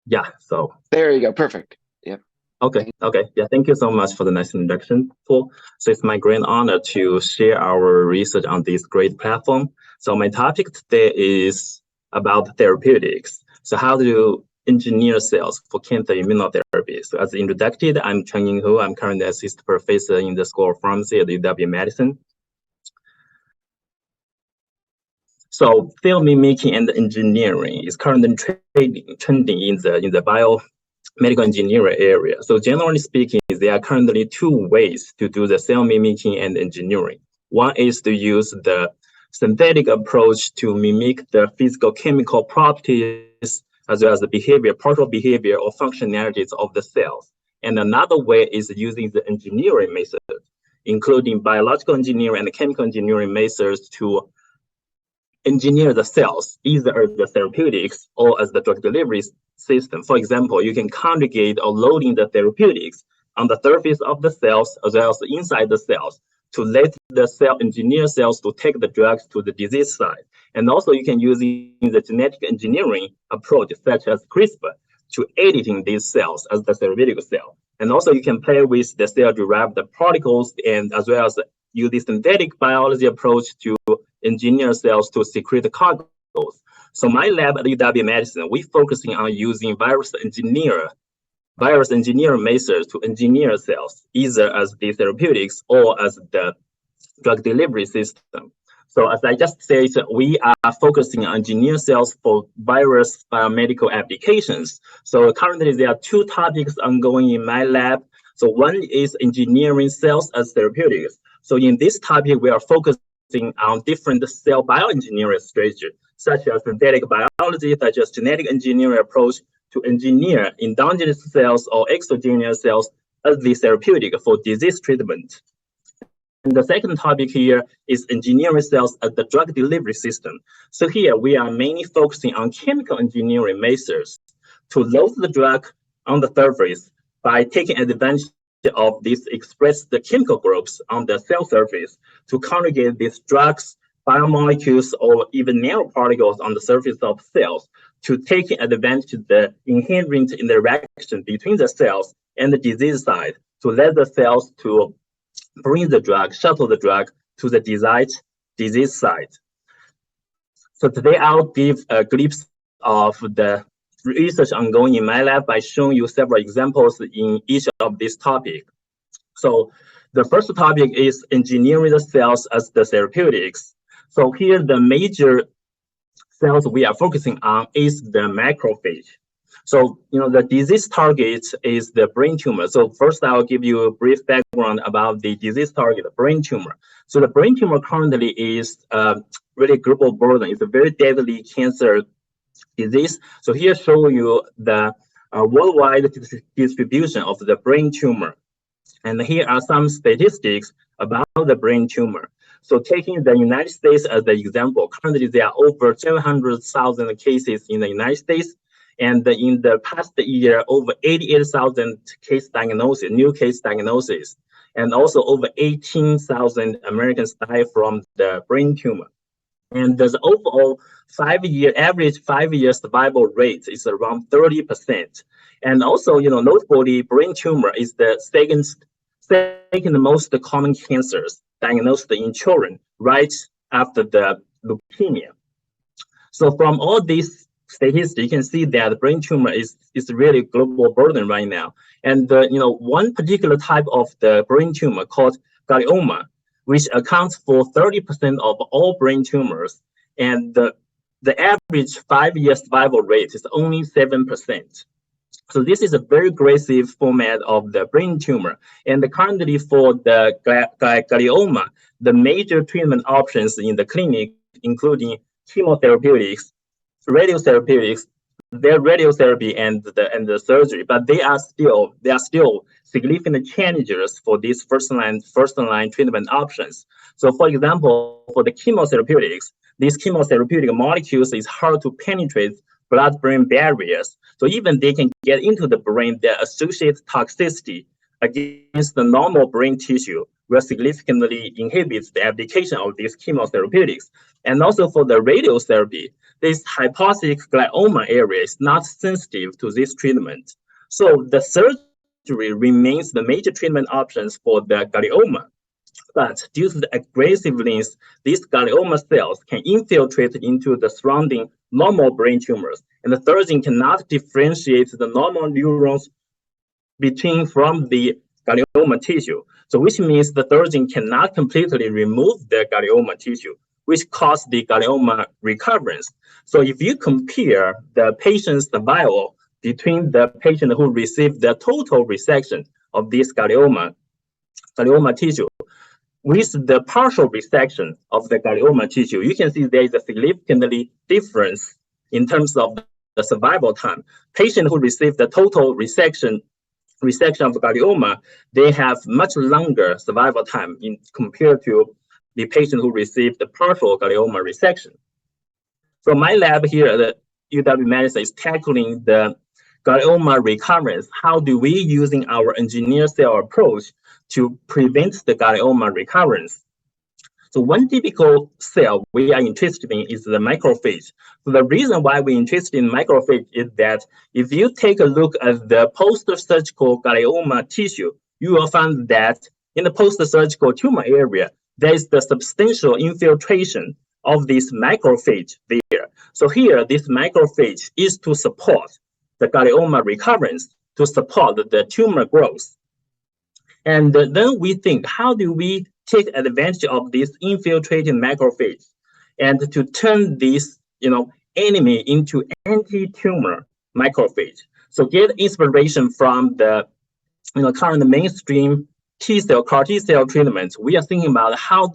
Yeah, so. There you go, perfect. Yep. Okay, yeah, thank you so much for the nice introduction, Paul. So it's my great honor to share our research on this great platform. So my topic today is about therapeutics. So how to engineer cells for cancer immunotherapy. So as introduced, I'm Quanyin Hu. I'm currently assistant professor in the School of Pharmacy at UW-Madison. So cell mimicking and engineering is currently trending in the biomedical engineering area. So generally speaking, there are currently two ways to do the cell mimicking and engineering. One is to use the synthetic approach to mimic the physical chemical properties as well as the behavior, partial behavior or functionalities of the cells. And another way is using the engineering methods, including biological engineering and chemical engineering methods to engineer the cells, either as the therapeutics or as the drug delivery system. For example, you can conjugate or loading the therapeutics on the surface of the cells as well as inside the cells to let the cell engineer cells to take the drugs to the disease site. And also you can use the genetic engineering approach such as CRISPR to editing these cells as the therapeutic cell. And also you can play with the cell-derived particles and as well as use the synthetic biology approach to engineer cells to secrete cargoes. So my lab at UW-Madison, we're focusing on using virus engineer methods to engineer cells, either as the therapeutics or as the drug delivery system. So as I just said, we are focusing on engineered cells for various biomedical applications. So currently there are two topics ongoing in my lab. So one is engineering cells as therapeutics. So in this topic, we are focusing on different cell bioengineering strategies, such as synthetic biology, such as genetic engineering approach to engineer endogenous cells or exogenous cells as the therapeutic for disease treatment. And the second topic here is engineering cells as the drug delivery system. So here we are mainly focusing on chemical engineering methods to load the drug on the surface by taking advantage of these expressed chemical groups on the cell surface to conjugate these drugs, biomolecules, or even nanoparticles on the surface of cells to take advantage of the inherent interaction between the cells and the disease side to let the cells to bring the drug, shuttle the drug to the desired disease site. So today I'll give a glimpse of the research ongoing in my lab by showing you several examples in each of these topics. So the first topic is engineering the cells as the therapeutics. So here the major cells we are focusing on is the macrophage. So, the disease target is the brain tumor. So first I'll give you a brief background about the disease target, the brain tumor. So the brain tumor currently is really global burden. It's a very deadly cancer disease. So here show you the worldwide distribution of the brain tumor. And here are some statistics about the brain tumor. So taking the United States as the example, currently there are over 700,000 cases in the United States. And in the past year, over 88,000 new case diagnoses, and also over 18,000 Americans die from the brain tumor. And the overall average 5-year survival rate is around 30%. And also, notably, brain tumor is the second most common cancers diagnosed in children right after the leukemia. So from all these statistics, you can see that the brain tumor is really global burden right now. And one particular type of the brain tumor called glioma, which accounts for 30% of all brain tumors, and the average 5-year survival rate is only 7%. So this is a very aggressive format of the brain tumor. And currently for the glioma, the major treatment options in the clinic, including chemotherapeutics, radiotherapeutics, their radiotherapy and the surgery, but they are still significant challenges for these first line treatment options. So for example, for the chemotherapeutics, these chemotherapeutic molecules is hard to penetrate blood-brain barriers. So even they can get into the brain, their associated toxicity against the normal brain tissue will significantly inhibit the application of these chemotherapeutics. And also for the radiotherapy, this hypophytic glioma area is not sensitive to this treatment. So the surgery remains the major treatment options for the glioma. But due to the aggressiveness, these glioma cells can infiltrate into the surrounding normal brain tumors, and the surgeon cannot differentiate the normal neurons from the glioma tissue. So which means the surgeon cannot completely remove the glioma tissue, which causes the glioma recurrence. So if you compare the patient's survival between the patient who received the total resection of this glioma tissue with the partial resection of the glioma tissue, you can see there is a significantly difference in terms of the survival time. Patient who received the total resection of glioma, they have much longer survival time compared to the patient who received the partial glioma resection. So my lab here at UW-Madison is tackling the glioma recurrence. How do we, using our engineered cell approach, to prevent the glioma recurrence? So one typical cell we are interested in is the macrophage. So the reason why we're interested in macrophage is that if you take a look at the post-surgical glioma tissue, you will find that in the post-surgical tumor area, there is the substantial infiltration of this macrophage there. So here, this macrophage is to support the glioma recurrence, to support the tumor growth. And then we think, how do we take advantage of this infiltrating macrophage and to turn this, enemy into anti-tumor macrophage. So get inspiration from the, current mainstream T-cell, CAR T-cell treatments. We are thinking about how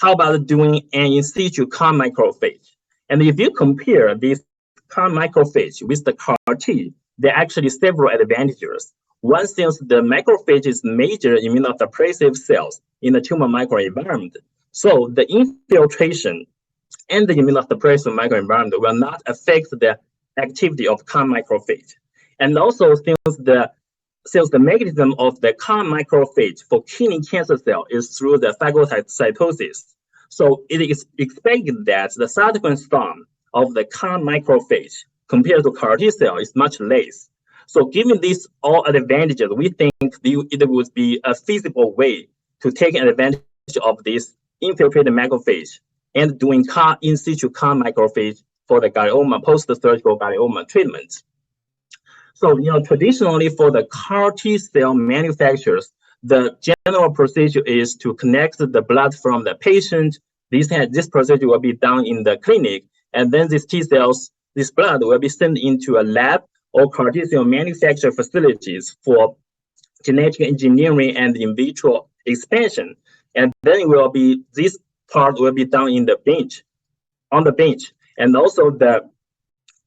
about doing an in situ CAR macrophage. And if you compare this CAR macrophage with the CAR T, there are actually several advantages. One, since the macrophage is major immunosuppressive cells in the tumor microenvironment, so the infiltration and the immunosuppressive microenvironment will not affect the activity of CAR macrophage. And also, since the mechanism of the CAR macrophage for killing cancer cell is through the phagocytosis, so it is expected that the subsequent storm of the CAR macrophage compared to CAR T cell is much less. So given these all advantages, we think it would be a feasible way to take advantage of this infiltrated macrophage and doing CAR in situ CAR macrophage for the glioma, post-surgical glioma treatment. So, traditionally for the CAR T cell manufacturers, the general procedure is to connect the blood from the patient. This procedure will be done in the clinic, and then these T cells, this blood will be sent into a lab or CAR T cell manufacture facilities for genetic engineering and in vitro expansion. And then this part will be done on the bench. And also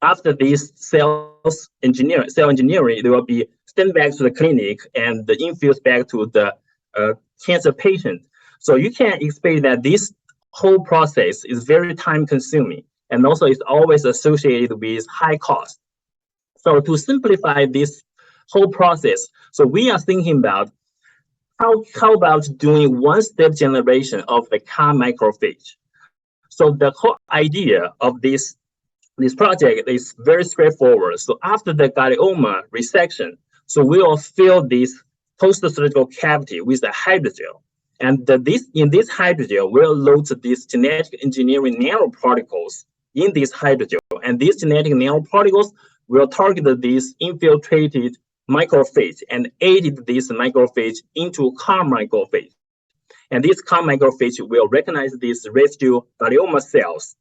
after this cell engineering, they will be sent back to the clinic and infused back to the cancer patient. So you can expect that this whole process is very time consuming, and also it's always associated with high cost. So to simplify this whole process, so we are thinking about how about doing one-step generation of the CAR macrophage. So the whole idea of this project is very straightforward. So after the glioma resection, so we will fill this post-surgical cavity with a hydrogel. And in this hydrogel, we'll load these genetic engineering nanoparticles in this hydrogel. And these genetic nanoparticles will target this infiltrated macrophage and aided this macrophage into CAR macrophage. And this CAR macrophage will recognize these residue glioma cells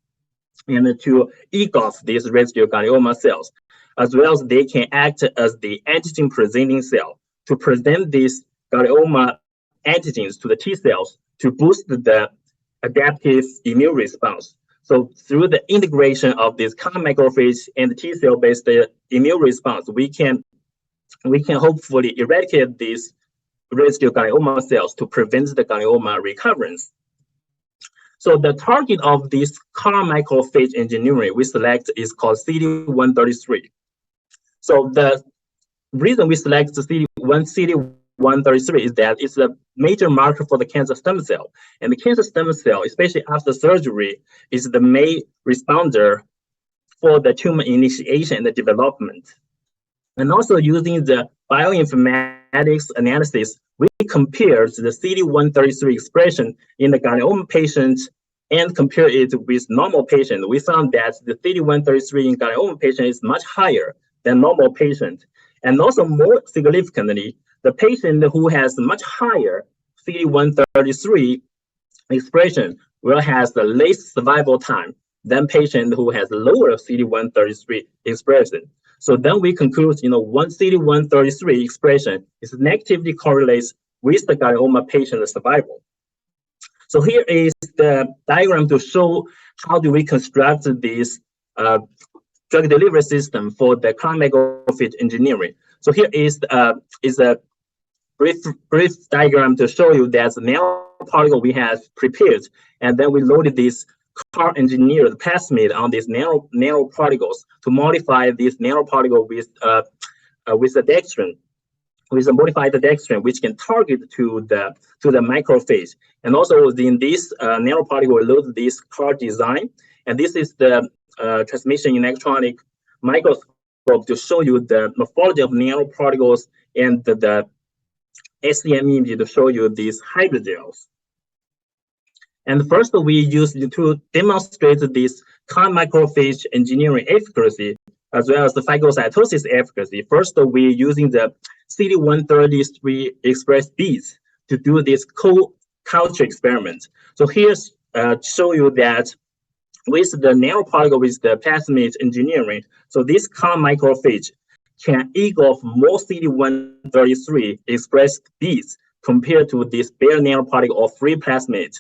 and to engulf these residue glioma cells, as well as they can act as the antigen presenting cell to present these glioma antigens to the T cells to boost the adaptive immune response. So through the integration of this CAR macrophage and T cell based immune response, we can hopefully eradicate these residue glioma cells to prevent the glioma recurrence. So the target of this CAR macrophage engineering we select is called CD133. So the reason we select the CD133 is that it's a major marker for the cancer stem cell. And the cancer stem cell, especially after surgery, is the main responder for the tumor initiation and the development. And also using the bioinformatics analysis, we compared the CD133 expression in the glioma patient and compare it with normal patient. We found that the CD133 in glioma patient is much higher than normal patient. And also more significantly, the patient who has much higher CD133 expression will have the less survival time than patient who has lower CD133 expression. So then we conclude, one CD133 expression is negatively correlates with the glioma patient survival. So here is the diagram to show how do we construct this drug delivery system for the CAR macrophage engineering. So here is a brief diagram to show you that the nanoparticle we have prepared, and then we loaded this CAR engineered plasmid on these nanoparticles to modify this nanoparticle with a dextrin, with a modified dextrin, which can target to the macrophage. And also in this nanoparticle, we load this CAR design, and this is the transmission electronic microscope to show you the morphology of nanoparticles and the SEM image to show you these hydrogels. And first, we used to demonstrate this CAR macrophage engineering efficacy, as well as the phagocytosis efficacy. First, we're using the CD133 express beads to do this culture experiment. So here's show you that with the nanoparticle, with the plasmid engineering, so this calm microphage can engulf more CD133 expressed beads compared to this bare nanoparticle or free plasmid.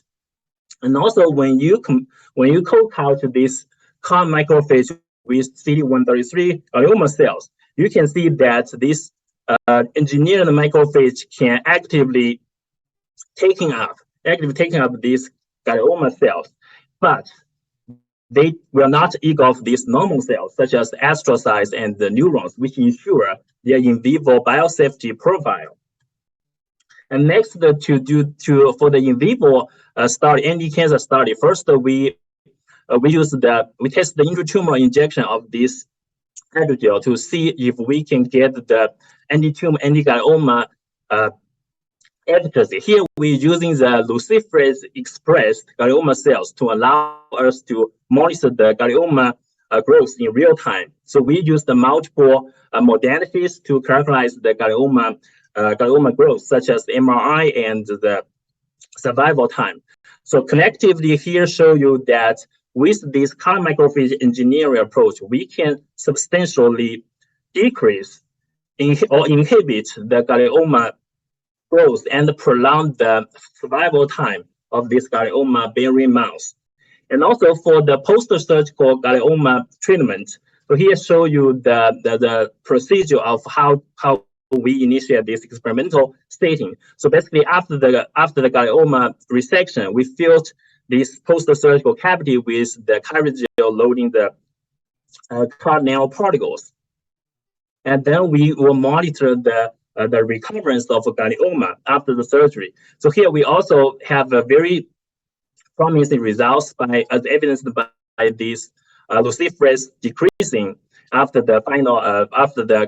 And also, when you co-culture this calm microphage with CD133 glioma cells, you can see that this engineered macrophage can actively taking up these glioma cells, but they will not engulf these normal cells, such as astrocytes and the neurons, which ensure their in vivo biosafety profile. And next, for the in vivo study, anti-cancer study, first we test the intratumoral injection of this hydrogel to see if we can get the anti-tumor, anti-glioma efficacy. Here we're using the luciferase expressed glioma cells to allow us to monitor the glioma growth in real time. So we use the multiple modalities to characterize the glioma growth, such as MRI and the survival time. So collectively here show you that with this calm microphage engineering approach, we can substantially decrease or inhibit the glioma growth and prolong the survival time of this glioma-bearing mouse. And also for the post-surgical glioma treatment, so here show you the procedure of how we initiate this experimental setting. So basically, after the glioma resection, we filled this post-surgical cavity with the hydrogel loading the CAR nanoparticles, and then we will monitor the recurrence of glioma after the surgery. So here we also have a very promising results as evidenced by this luciferase decreasing after the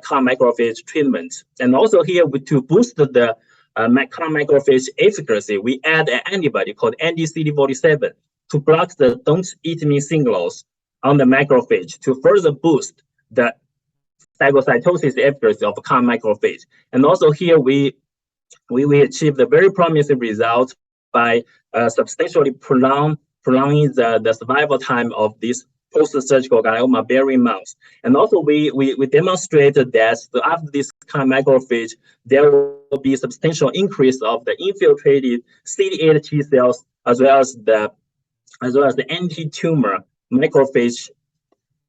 CAR microphage treatment. And also here to boost the CAR microphage efficacy, we add an antibody called anti-CD47 to block the don't eat me signals on the macrophage to further boost the phagocytosis efficacy of CAR microphage. And also here we achieved a very promising result by substantially prolonging the survival time of this post-surgical glioma-bearing mouse. And also we demonstrated that after this CAR microphage, there will be substantial increase of the infiltrated CD8 T cells as well as the anti-tumor macrophage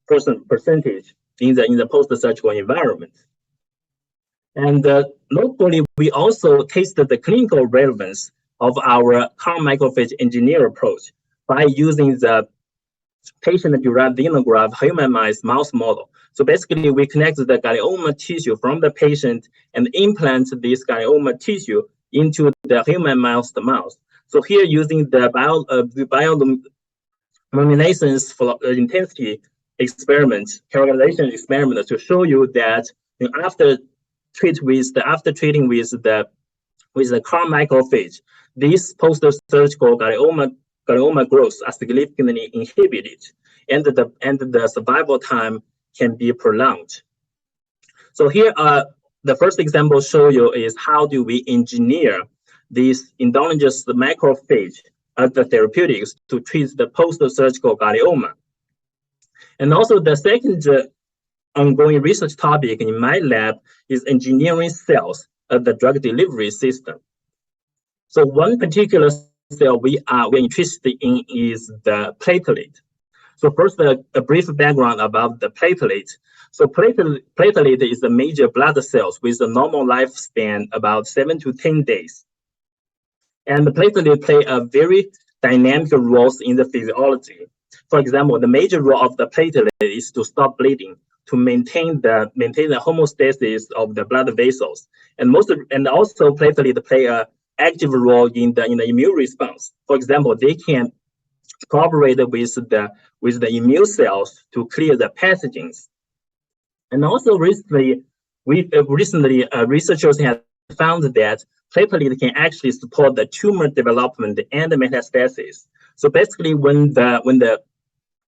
percentage in the post-surgical environment. And locally, we also tested the clinical relevance of our CAR microphage engineer approach by using the patient-derived xenograft humanized mouse model. So basically, we connect the glioma tissue from the patient and implant this glioma tissue into the humanized mouse. So here, using the bioluminescence intensity experiment, characterization experiment, to show you that after treating with the CAR microphage, this post-surgical glioma growth are significantly inhibited, and the survival time can be prolonged. So here, the first example show you is how do we engineer these endogenous macrophage as the therapeutics to treat the post-surgical glioma. And also the second ongoing research topic in my lab is engineering cells as the drug delivery system. So one particular cell we're interested in is the platelet. So first, a brief background about the platelet. So platelet is a major blood cells with a normal lifespan about 7 to 10 days. And the platelet play a very dynamic role in the physiology. For example, the major role of the platelet is to stop bleeding, to maintain the homeostasis of the blood vessels, and also platelet play a active role in the immune response. For example, they can cooperate with the immune cells to clear the pathogens. And also recently, researchers have found that platelet can actually support the tumor development and the metastasis. So basically, when the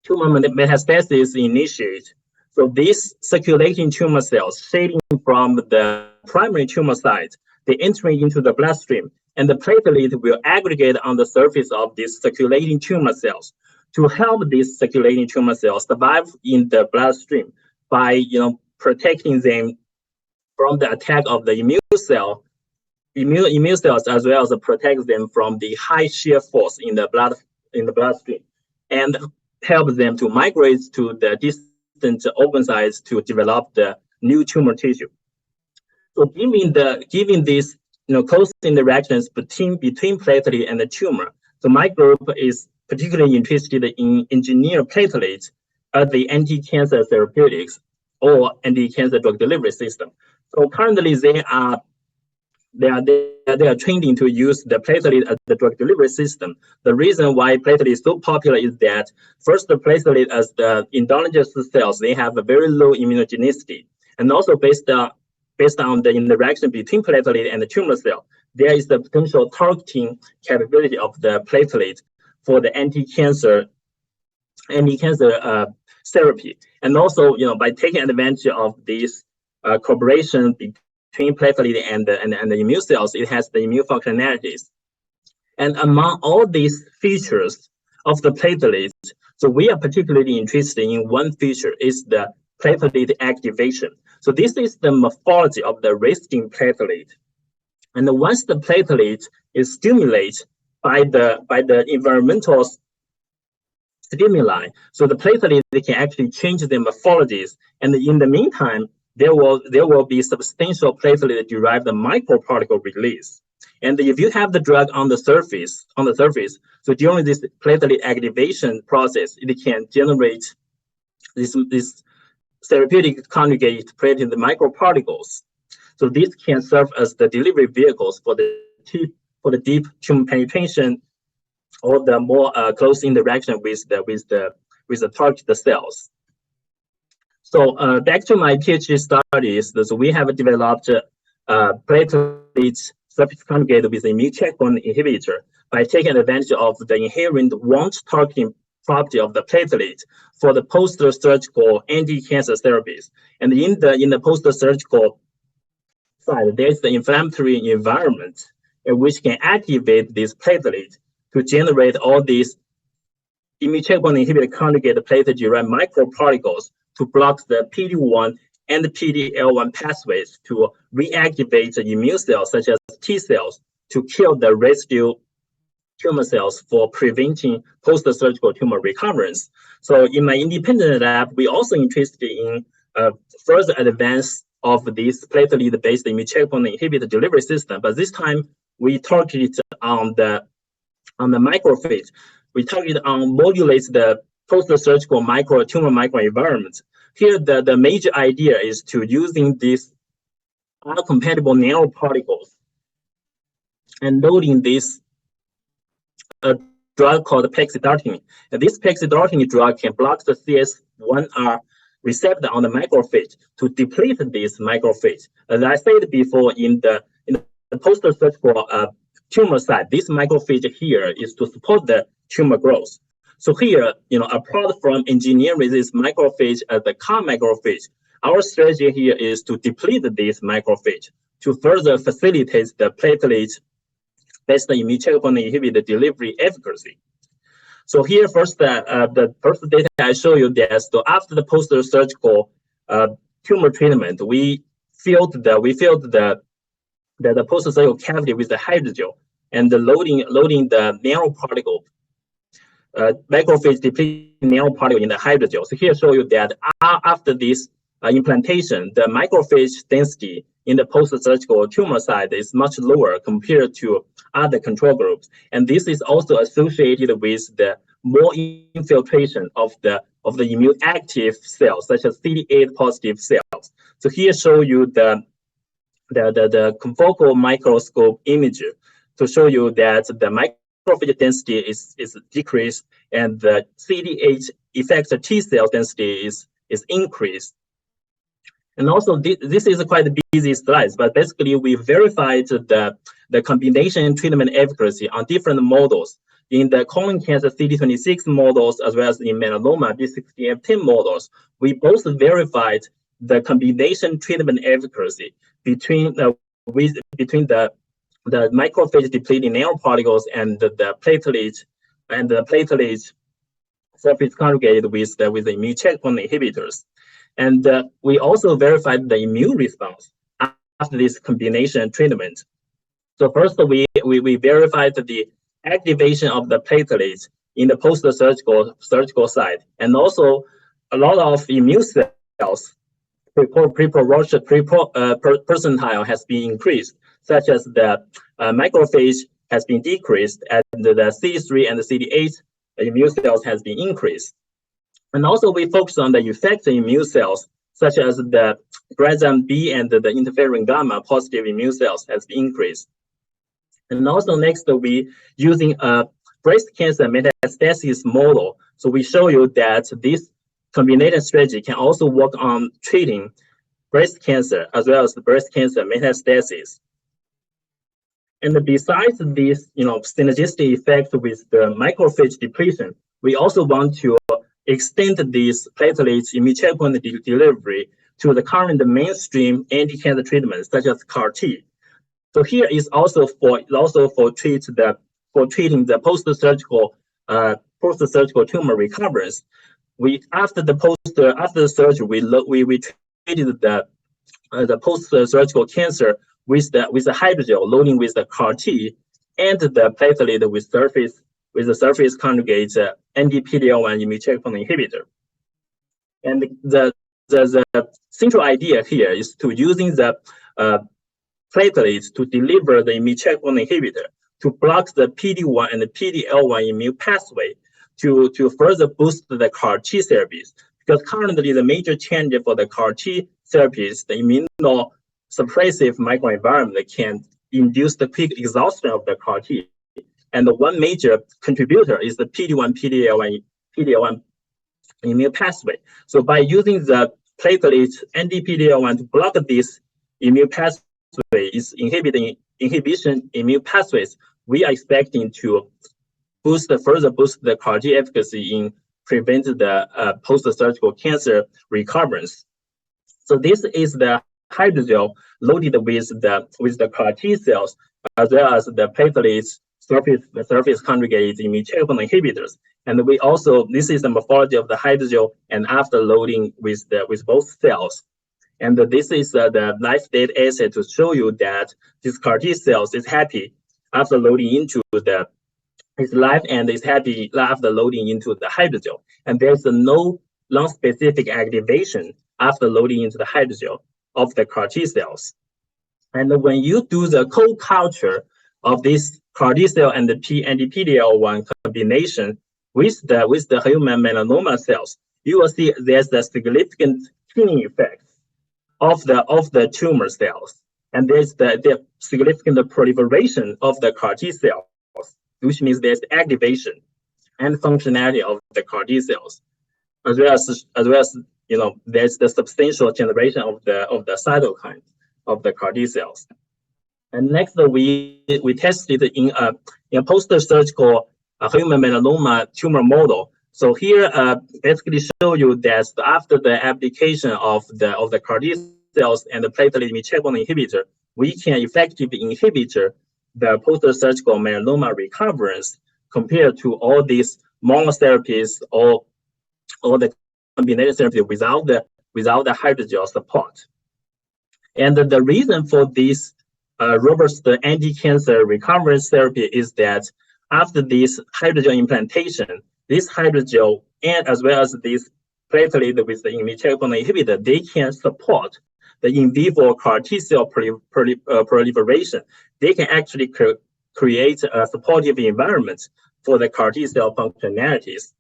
tumor metastasis initiates, so these circulating tumor cells shedding from the primary tumor site, they entering into the bloodstream and the platelet will aggregate on the surface of these circulating tumor cells to help these circulating tumor cells survive in the bloodstream by protecting them from the attack of the immune cells, as well as protect them from the high shear force in the bloodstream, and help them to migrate to the distant organ sites to develop the new tumor tissue. So given these close interactions between platelet and the tumor, so my group is particularly interested in engineered platelets as the anti-cancer therapeutics or anti-cancer drug delivery system. So currently they are trending to use the platelet as the drug delivery system. The reason why platelet is so popular is that first, the platelet as the endogenous cells, they have a very low immunogenicity, and also based on the interaction between platelet and the tumor cell, there is the potential targeting capability of the platelet for the anti-cancer therapy. And also, by taking advantage of this cooperation between platelet and the immune cells, it has the immune functionalities. And among all these features of the platelet, so we are particularly interested in one feature, is the platelet activation. So this is the morphology of the resting platelet. And once the platelet is stimulated by the environmental stimuli, so the platelet can actually change the morphologies. And in the meantime, there will be substantial platelet-derived microparticle release. And if you have the drug on the surface, so during this platelet activation process, it can generate this therapeutic conjugate platelet microparticles. So this can serve as the delivery vehicles for the deep tumor penetration or the more close interaction with the target cells. So back to my PhD studies, so we have developed platelet surface conjugate with immune checkpoint inhibitor by taking advantage of the inherent warmth targeting property of the platelet for the post-surgical anti-cancer therapies. And in the post-surgical side, there's the inflammatory environment which can activate this platelet to generate all these immune checkpoint inhibitor conjugate platelet-derived microparticles to block the PD-1 and the PD-L1 pathways to reactivate the immune cells, such as T cells, to kill the residue tumor cells for preventing post-surgical tumor recurrence. So in my independent lab, we also interested in further advance of this platelet-based immune checkpoint inhibitor delivery system, but this time we targeted on the macrophage. We targeted on modulate the post-surgical tumor microenvironment. Here, the major idea is to using these compatible nanoparticles and loading this drug called pexidartinib. And this pexidartinib drug can block the CS1R receptor on the macrophage to deplete this macrophage. As I said before, in the post-surgical tumor site, this macrophage here is to support the tumor growth. So here, apart from engineering this macrophage as the CAR macrophage, our strategy here is to deplete this macrophage to further facilitate the platelet-based immune checkpoint inhibitor delivery efficacy. So here, first, the first data I show you that so after the post-surgical tumor treatment, we filled the post-surgical cavity with the hydrogel and the loading the nanoparticle. Macrophage depleting nanoparticle in the hydrogel. So here show you that after this implantation, the macrophage density in the post-surgical tumor site is much lower compared to other control groups, and this is also associated with the more infiltration of the immune active cells, such as CD8 positive cells. So here show you the confocal microscope image to show you that the macrophage density is decreased and the CD8 effector T cell density is increased. And also this is quite a busy slide, but basically we verified the combination treatment efficacy on different models. In the colon cancer CD26 models, as well as in melanoma B16F10 models, we both verified the combination treatment efficacy between the the macrophage depleting nanoparticles and the platelet surface conjugated with the immune checkpoint inhibitors. And we also verified the immune response after this combination treatment. So first, we verified the activation of the platelets in the post-surgical site, and also a lot of immune cells percentile has been increased, such as the macrophage has been decreased, and the CD3 and the CD8 immune cells has been increased. And also we focus on the effector immune cells, such as the granzyme B and the interferon gamma positive immune cells has been increased. And also next, we using a breast cancer metastasis model. So we show you that this combination strategy can also work on treating breast cancer as well as the breast cancer metastasis. And besides this, synergistic effect with the macrophage depletion, we also want to extend this platelets immune checkpoint delivery to the current mainstream anti-cancer treatments such as CAR-T. So here is also for treating the post-surgical tumor recurrence. After the surgery we treated the post-surgical cancer with the hydrogel loading with the CAR-T and the platelet with the surface conjugate anti-PD-L1 immune checkpoint inhibitor. And the central idea here is to using the platelets to deliver the immune checkpoint inhibitor to block the PD-1 and the PD-L1 immune pathway to further boost the CAR-T therapies. Because currently the major change for the CAR-T therapies, the immunosuppressive microenvironment that can induce the quick exhaustion of the CAR-T. And the one major contributor is the PD-1, PD-L1 immune pathway. So by using the platelets anti-PD-L1 to block this immune pathway is inhibition immune pathways, we are expecting to further boost the CAR-T efficacy in prevent the post-surgical cancer recurrence. So this is the hydrogel loaded with the CAR-T cells as well as the platelets surface conjugated immune checkpoint inhibitors. And we also, this is the morphology of the hydrogel and after loading with both cells. And this is the live data assay to show you that this CAR-T cells is happy after loading into it's live and is happy after loading into the hydrogel. And there's no non-specific activation after loading into the hydrogel of the CAR-T cells. And when you do the co-culture of this CAR-T cell and the anti-PD-L1 combination with the human melanoma cells, you will see there's a significant killing effect of the tumor cells, and there's the significant proliferation of the CAR-T cells, which means there's activation and functionality of the CAR-T cells, as well as there's the substantial generation of the cytokines of the CAR-T cells. And next, we tested in a post-surgical human melanoma tumor model. So here, basically show you that after the application of the CAR-T cells and the platelet immune checkpoint inhibitor, we can effectively inhibit the post-surgical melanoma recurrence compared to all these monotherapies or the combination therapy without the hydrogel support. And the reason for this robust anti-cancer recurrence therapy is that after this hydrogel implantation, this hydrogel and as well as this platelet with the immune checkpoint inhibitor, they can support the in vivo CAR-T cell proliferation. They can actually create a supportive environment for the CAR-T cell functionalities,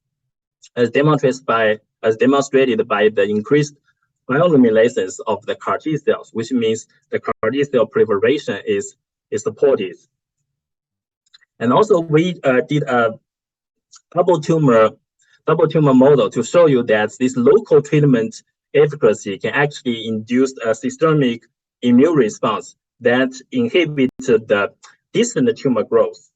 as demonstrated by the increased bioluminescence of the CAR-T cells, which means the CAR-T cell proliferation is supported. And also we did a double tumor model to show you that this local treatment efficacy can actually induce a systemic immune response that inhibits the distant tumor growth.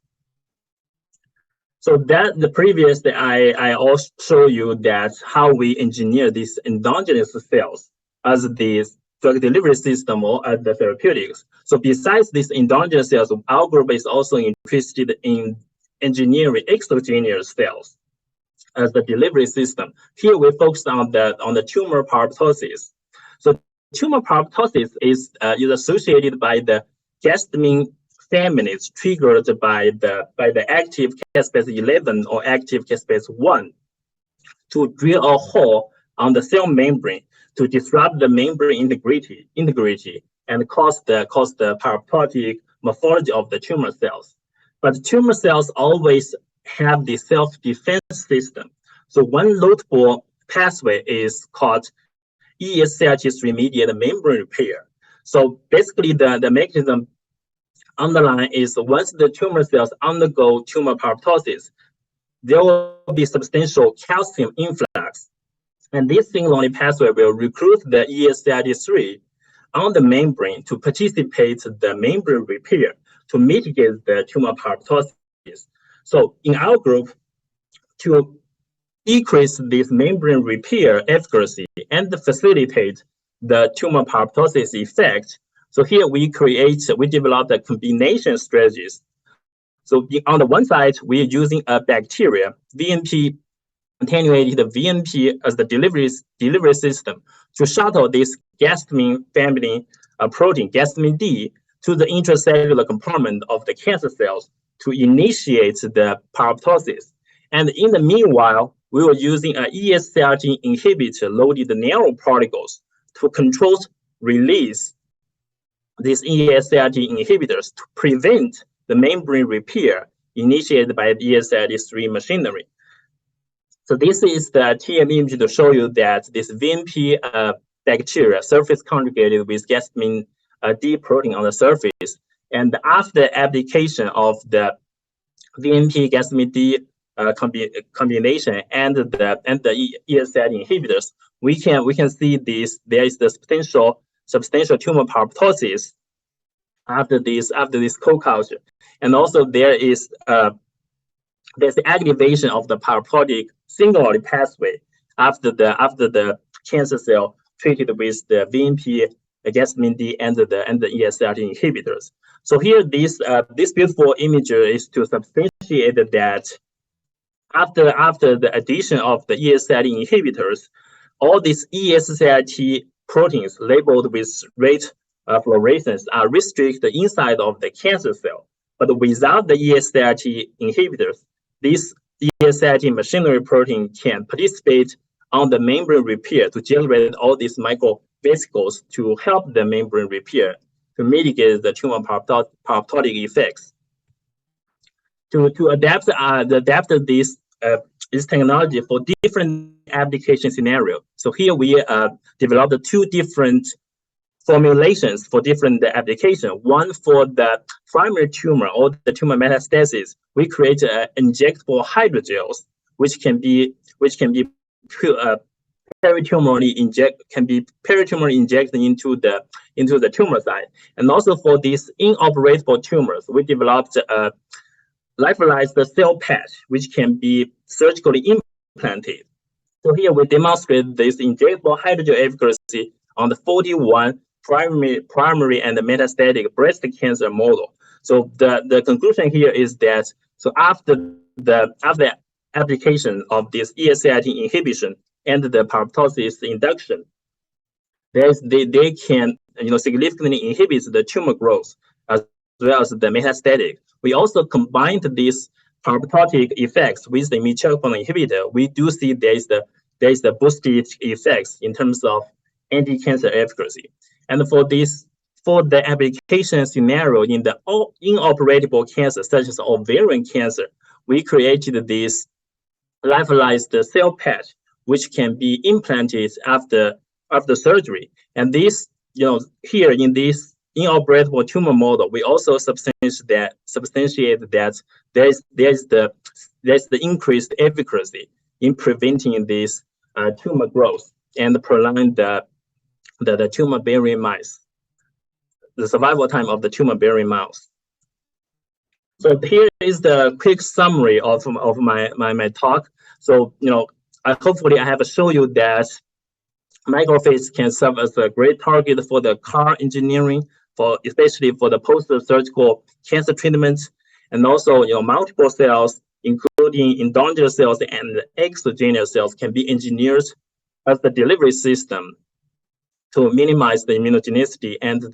So that the previous I also show you that how we engineer these endogenous cells as these drug delivery system or the therapeutics. So besides these endogenous cells, our group is also interested in engineering exogenous cells as the delivery system. Here we focus on the tumor apoptosis. So tumor apoptosis is associated by the gastamine families triggered by the active caspase 11 or active caspase 1 to drill a hole on the cell membrane to disrupt the membrane integrity and cause the apoptotic morphology of the tumor cells. But tumor cells always have the self-defense system. So one notable pathway is called ESCRT3 mediated membrane repair. So basically the mechanism underlying is once the tumor cells undergo tumor apoptosis, there will be substantial calcium influx. And this signaling pathway will recruit the ESCRT3 on the membrane to participate in the membrane repair to mitigate the tumor apoptosis. So in our group, to decrease this membrane repair efficacy and facilitate the tumor apoptosis effect, so here we developed a combination strategies. So on the one side, we're using a bacteria, VMP, attenuated VMP as the delivery system to shuttle this gastamine family protein, gastamine D, to the intracellular compartment of the cancer cells to initiate the apoptosis. And in the meanwhile, we were using an ESCRT inhibitor loaded nanoparticles to control release these ESCRT inhibitors to prevent the membrane repair initiated by the ESCRT3 machinery. So this is the TM image to show you that this VMP bacteria surface conjugated with gastamine D protein on the surface. And after application of the VMP gastamine D combination and the ESCRT inhibitors, we can see there is the substantial tumor apoptosis after this co-culture, and also there's the activation of the apoptotic signaling pathway after the cancer cell treated with the VMP, gastamine D, and the ESCRT inhibitors. So here, this beautiful image is to substantiate that after the addition of the ESCRT inhibitors, all these ESCRT proteins labeled with red fluorescence are restricted inside of the cancer cell. But without the ESCRT inhibitors, this ESCRT machinery protein can participate on the membrane repair to generate all these microvesicles to help the membrane repair to mitigate the tumor apoptotic effects. To adapt this technology for different application scenarios. So here we developed two different formulations for different applications. One for the primary tumor or the tumor metastasis, we create injectable hydrogels, which can be peritumorally injected into the tumor site. And also for these inoperable tumors, we developed a lyophilized cell patch, which can be surgically implanted. So here we demonstrate this injectable hydrogel efficacy on the 41 primary and metastatic breast cancer model. So the conclusion here is that after the application of this ESCRT inhibition and the apoptosis induction, they can significantly inhibit the tumor growth as well as the metastatic. We also combined these apoptotic effects with the immune checkpoint inhibitor. We do see there is the boosted effects in terms of anti-cancer efficacy. And for the application scenario in the inoperable cancer, such as ovarian cancer, we created this lyophilized cell patch, which can be implanted after surgery. And this, here in this inoperable tumor model, we also substantiate that there's the increased efficacy in preventing this tumor growth and prolong the tumor bearing mice, the survival time of the tumor bearing mouse. So here is the quick summary of my talk. So hopefully I have shown you that microphage can serve as a great target for the CAR engineering, especially for the post-surgical cancer treatment, and also multiple cells, including endogenous cells and exogenous cells, can be engineered as the delivery system to minimize the immunogenicity and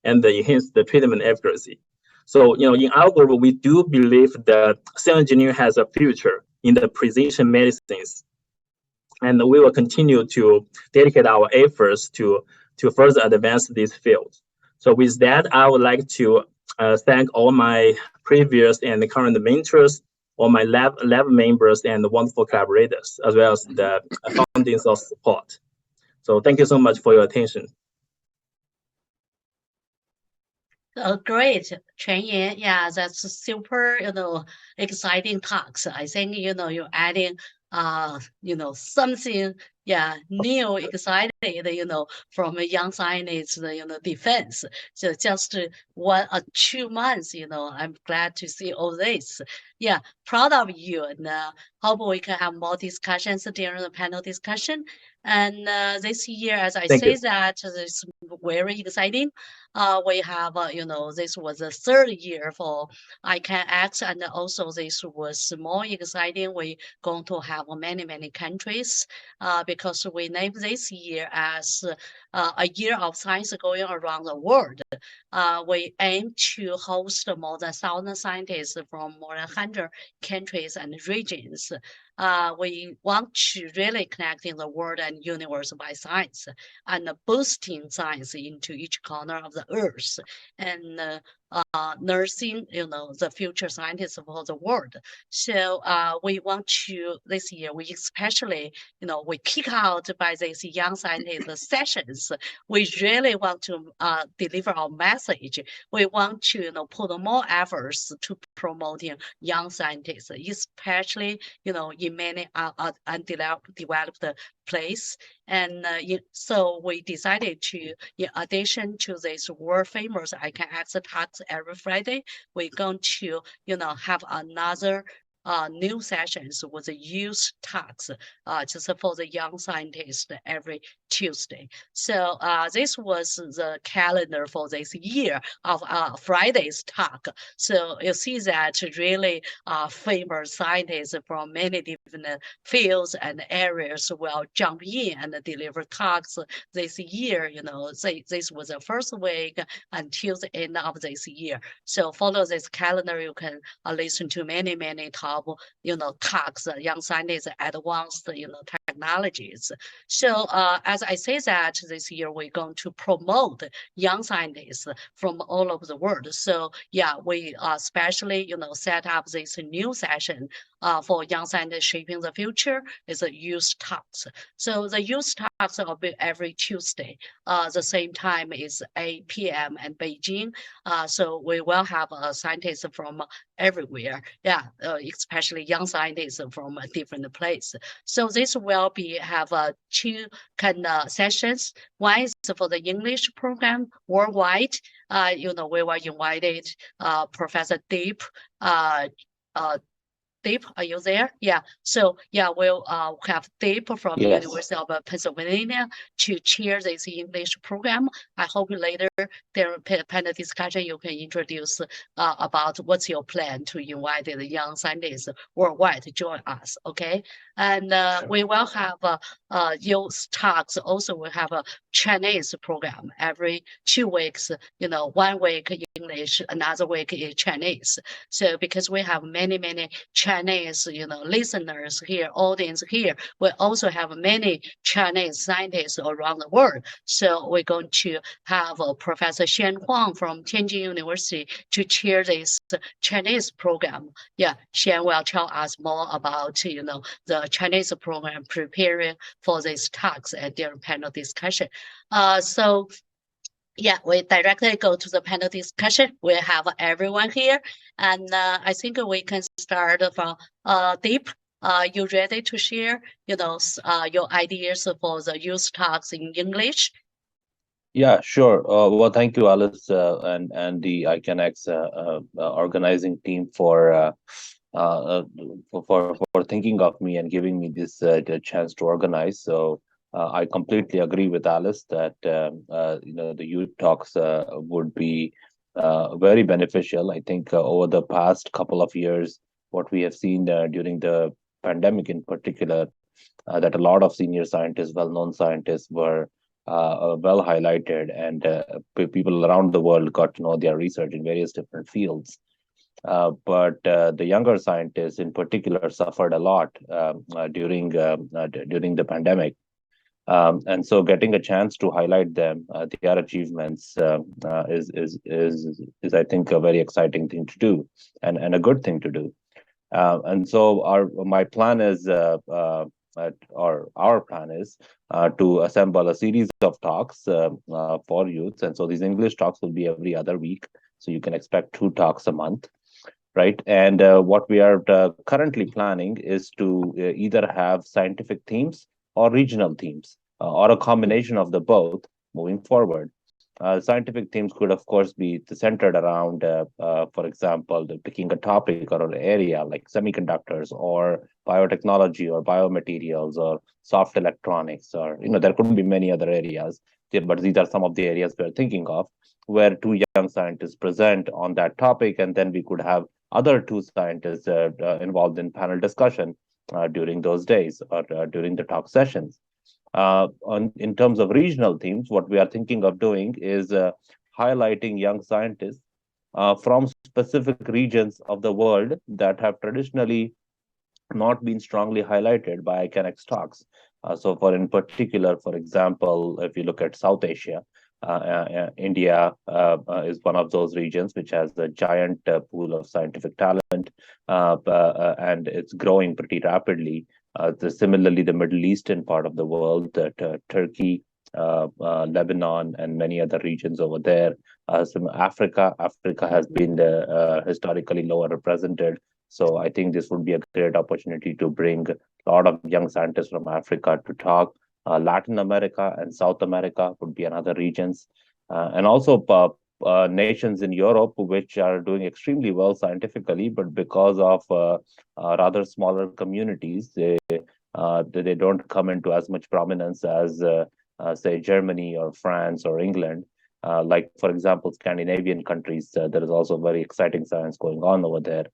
enhance the treatment efficacy. So, in our group, we do believe that cell engineering has a future in the precision medicines, and we will continue to dedicate our efforts to further advance this field. So, with that, I would like to thank all my previous and current mentors, all my lab members, and the wonderful collaborators, as well as the fountains of support. So, thank you so much for your attention. Great, Quanyin. Yeah, that's super, exciting talks. I think, you're adding, something, new, exciting, from a young scientist, defense. So just 1 or 2 months, I'm glad to see all this. Yeah, proud of you. And hope we can have more discussions during the panel discussion. And this year, as I say that, it's very exciting. We have, this was the 3rd year for ICANX, and also this was more exciting. We're going to have many, many countries because we named this year as a year of science going around the world. We aim to host more than 1,000 scientists from more than 100 countries and regions. We want to really connecting the world and universe by science and boosting science into each corner of the earth and nursing, the future scientists for the world. So we want to, this year, we especially, we kick out by these young scientist sessions. We really want to deliver our message. We want to, put more efforts to promoting young scientists, especially, in many undeveloped place. And so we decided to, in addition to this world famous ICANX talks every Friday, we're going to, have another new sessions with the youth talks just for the young scientists every Tuesday. So this was the calendar for this year of Friday's talk. So you see that really famous scientists from many different fields and areas will jump in and deliver talks this year. This was the first week until the end of this year. So follow this calendar, you can listen to many, many talks, talks, young scientists, advanced, technologies. So as I say that this year, we're going to promote young scientists from all over the world. So yeah, we especially, set up this new session for young scientists shaping the future is a youth talks. So the youth talks will be every Tuesday. The same time is 8 p.m. in Beijing. So we will have scientists from everywhere. Yeah, especially young scientists from a different place. So this will have 2 kind of sessions. One is for the English program worldwide. We were invited Professor Deep. Deep, are you there? Yeah. So yeah, we'll have Deep from the University of Pennsylvania to chair this English program. I hope later during panel discussion you can introduce about what's your plan to invite the young scientists worldwide to join us. Okay, and we will have youth talks. Also, we have a Chinese program every 2 weeks. 1 week English, another week is Chinese. So because we have many Chinese, listeners here, audience here, we also have many Chinese scientists around the world. So we're going to have Professor Xian Huang from Tianjin University to chair this Chinese program. Yeah, Xian will tell us more about, the Chinese program preparing for these talks and their panel discussion. So yeah, we directly go to the panel discussion. We have everyone here, and I think we can start from Deep. You ready to share, your ideas for the youth talks in English? Yeah, sure. Well, thank you, Alice, and the ICANX organizing team for thinking of me and giving me this chance to organize. So I completely agree with Alice that the youth talks would be very beneficial. I think over the past couple of years, what we have seen during the pandemic in particular, that a lot of senior scientists, well-known scientists, were well highlighted, and people around the world got to know their research in various different fields. But the younger scientists, in particular, suffered a lot during the pandemic. And so, getting a chance to highlight them, their achievements, is I think a very exciting thing to do, and a good thing to do. And so, my plan is, or our plan is, to assemble a series of talks for youths. And so, these English talks will be every other week. So you can expect 2 talks a month, right? And what we are currently planning is to either have scientific themes or regional themes, or a combination of the both moving forward. Scientific themes could, of course, be centered around, for example, picking a topic or an area like semiconductors or biotechnology or biomaterials or soft electronics, or there could be many other areas, but these are some of the areas we're thinking of, where 2 young scientists present on that topic, and then we could have other 2 scientists involved in panel discussion during those days or during the talk sessions. In terms of regional themes, what we are thinking of doing is highlighting young scientists from specific regions of the world that have traditionally not been strongly highlighted by ICANX talks. So in particular, for example, if you look at South Asia, India is one of those regions which has a giant pool of scientific talent, and it's growing pretty rapidly. Similarly, the Middle Eastern part of the world, Turkey, Lebanon, and many other regions over there. Some Africa has been historically lower represented. So I think this would be a great opportunity to bring a lot of young scientists from Africa to talk. Latin America and South America would be another regions, and also nations in Europe which are doing extremely well scientifically, but because of rather smaller communities, they don't come into as much prominence as say Germany or France or England. Like, for example, Scandinavian countries, there is also very exciting science going on over there.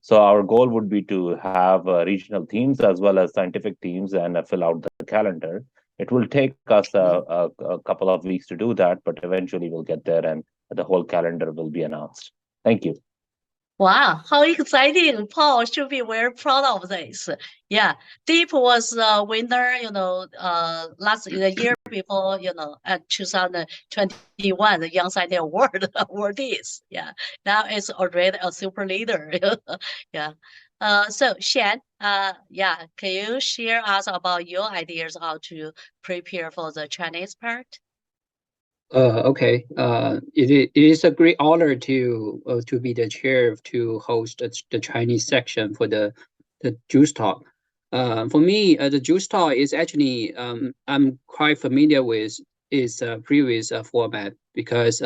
So our goal would be to have regional themes as well as scientific themes and fill out the calendar. It will take us a couple of weeks to do that, but eventually we'll get there and the whole calendar will be announced. Thank you. Wow, how exciting! Paul should be very proud of this. Yeah, Deep was the winner, the year before, at 2021, the Young Scientist Award awardees. Yeah, now it's already a super leader. Yeah. So Shen, can you share us about your ideas how to prepare for the Chinese part? Okay. It is a great honor to be the chair to host the Chinese section for the Juice Talk. For me, the Juice Talk is actually I'm quite familiar with its previous format, because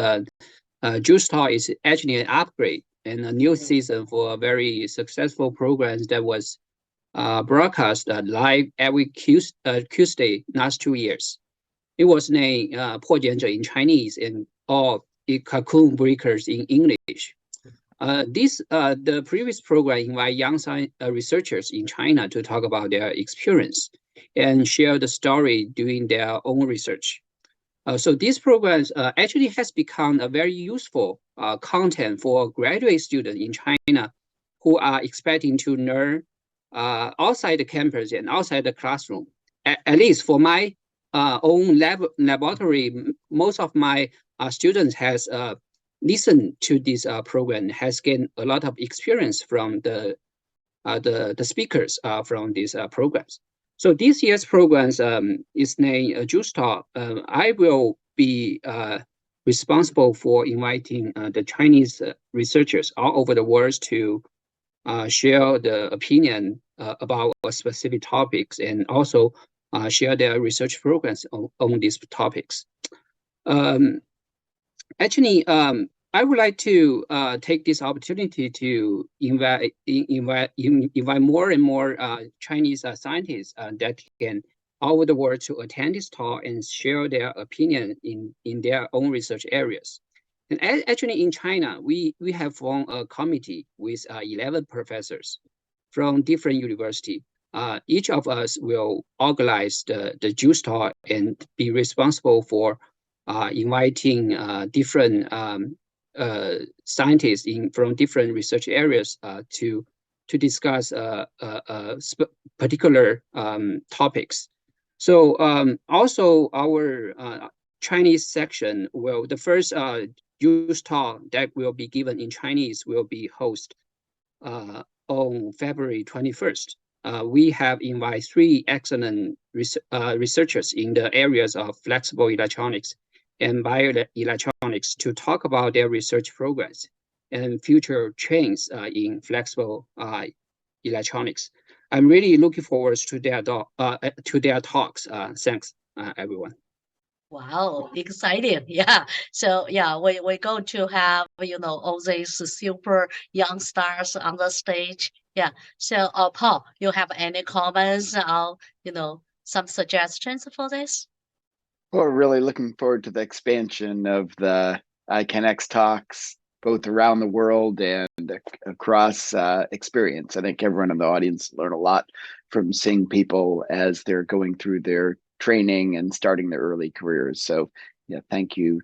Juice Talk is actually an upgrade and a new season for a very successful programs that was broadcast live every Tuesday last 2 years. It was named 破茧者 in Chinese and all cocoon breakers in English. The previous program invite young science researchers in China to talk about their experience and share the story doing their own research. So these programs actually has become a very useful content for graduate students in China who are expecting to learn outside the campus and outside the classroom. At least for my own laboratory, most of my students has listened to this program, has gained a lot of experience from the speakers from these programs. So this year's programs is named Juice Talk. I will be responsible for inviting the Chinese researchers all over the world to share the opinion about specific topics, and also share their research programs on these topics. Actually, I would like to take this opportunity to invite more and more Chinese scientists that can all over the world to attend this talk and share their opinion in their own research areas. And actually in China, we have formed a committee with 11 professors from different universities. Each of us will organize the juice talk and be responsible for inviting different scientists from different research areas to discuss particular topics. So also our Chinese section will, the first juice talk that will be given in Chinese will be hosted on February 21st. We have invited 3 excellent researchers in the areas of flexible electronics and bioelectronics to talk about their research progress and future trends in flexible electronics. I'm really looking forward to their talks. Thanks, everyone. Wow, exciting. Yeah. So yeah, we're going to have, all these super young stars on the stage. Yeah. So Paul, you have any comments or, some suggestions for this? We're really looking forward to the expansion of the ICANX talks, both around the world and across experience. I think everyone in the audience learned a lot from seeing people as they're going through their training and starting their early careers. So yeah, thank you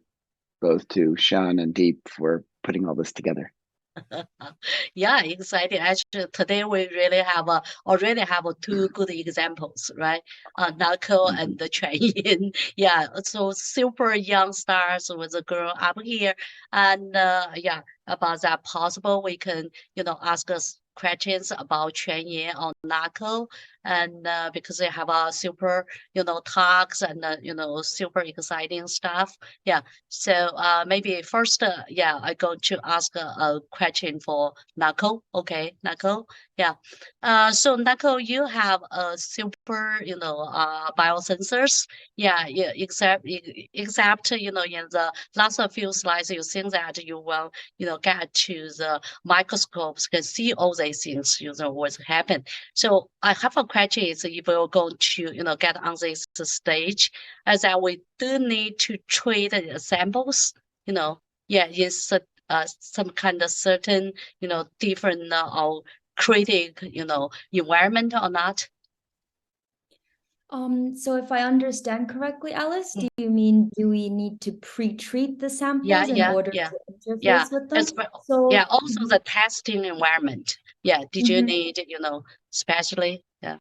both to Sean and Deep for putting all this together. Yeah, exciting. Actually, today we already have 2 good examples, right? Nako and the Quanyin. Yeah, so super young stars with a girl up here, and yeah, about that possible we can ask us questions about Quanyin or Nako, and because they have a super talks and super exciting stuff. Yeah. So maybe first, yeah, I'm going to ask a question for Nako. Okay, Nako. Yeah. So Nako, you have a super, biosensors. Yeah. Yeah. Except, in the last few slides, you think that you will, get to the microscopes, can see all these things, what's happen. So I have a question: is if we're going to, get on this stage, as that we do need to treat the samples, yeah, is some kind of certain, different or critic, environment or not? So if I understand correctly, Alice, do you mean do we need to pre-treat the samples in order to interface with them? So yeah, also the testing environment. Yeah, did you need, especially? Yeah.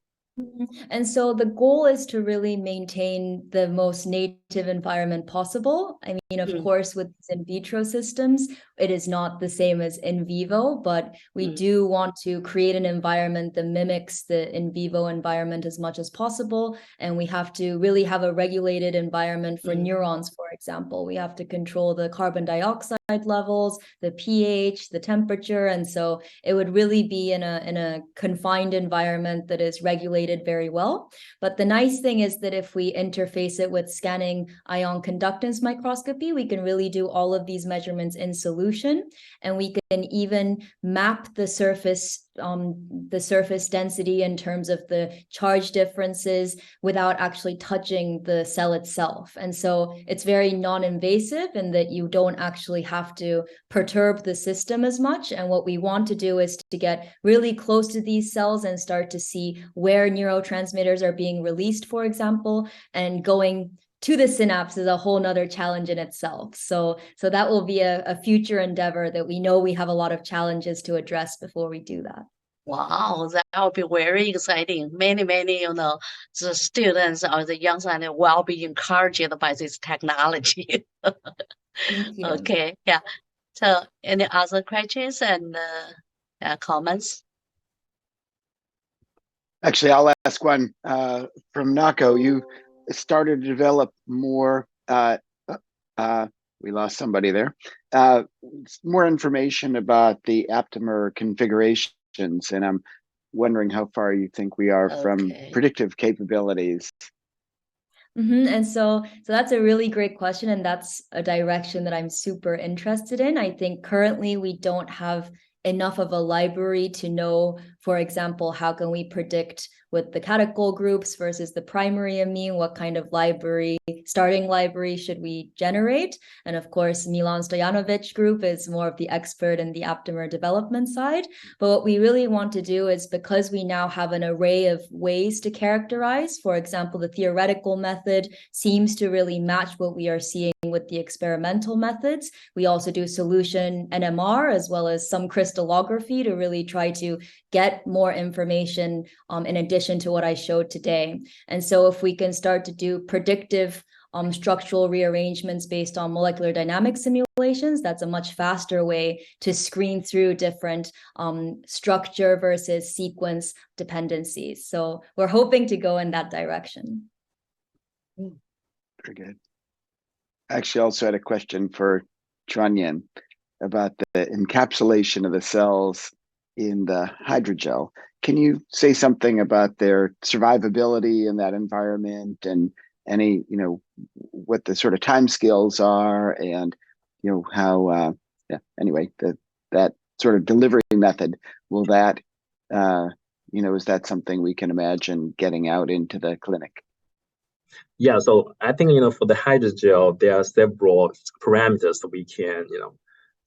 And so the goal is to really maintain the most native environment possible. I mean, of course, with in vitro systems, it is not the same as in vivo, but we do want to create an environment that mimics the in vivo environment as much as possible. And we have to really have a regulated environment for neurons, for example. We have to control the carbon dioxide levels, the pH, the temperature. And so it would really be in a confined environment that is regulated very well. But the nice thing is that if we interface it with scanning ion conductance microscopy, we can really do all of these measurements in solution, and we can even map the surface density in terms of the charge differences without actually touching the cell itself. And so it's very non-invasive in that you don't actually have to perturb the system as much. And what we want to do is to get really close to these cells and start to see where neurotransmitters are being released, for example, and going to the synapse is a whole nother challenge in itself. So that will be a future endeavor that we know we have a lot of challenges to address before we do that. Wow, that will be very exciting. Many, the students or the young scientists will be encouraged by this technology. Thank you. Okay, yeah. So any other questions and comments? Actually, I'll ask one from Nako. You started to develop more, we lost somebody there, more information about the Aptamer configurations, and I'm wondering how far you think we are from predictive capabilities. And so that's a really great question, and that's a direction that I'm super interested in. I think currently we don't have enough of a library to know For example, how can we predict with the catechol groups versus the primary immune, what kind of starting library should we generate? And of course, Milan Stojanovic group is more of the expert in the Aptamer development side. But what we really want to do is, because we now have an array of ways to characterize, for example, the theoretical method seems to really match what we are seeing with the experimental methods. We also do solution NMR as well as some crystallography to really try to get more information in addition to what I showed today. And so if we can start to do predictive structural rearrangements based on molecular dynamics simulations, that's a much faster way to screen through different structure versus sequence dependencies. So we're hoping to go in that direction. Very good. I actually also had a question for Quanyin about the encapsulation of the cells in the hydrogel. Can you say something about their survivability in that environment, and any, what the sort of timescales are, and how anyway, that sort of delivery method, will that is that something we can imagine getting out into the clinic? Yeah, so I think for the hydrogel, there are several parameters we can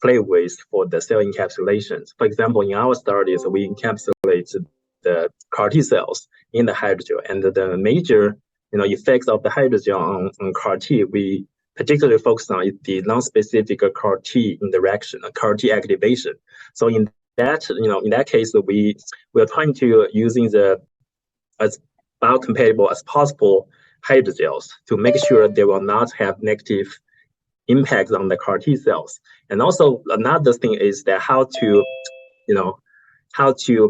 play with for the cell encapsulations. For example, in our studies, we encapsulate the CAR T cells in the hydrogel, and the major effects of the hydrogel on CAR T, we particularly focus on the non-specific CAR T interaction, CAR T activation. So in that case, we are trying to using the as biocompatible as possible hydrogels to make sure they will not have negative impacts on the CAR T cells. And also another thing is that how to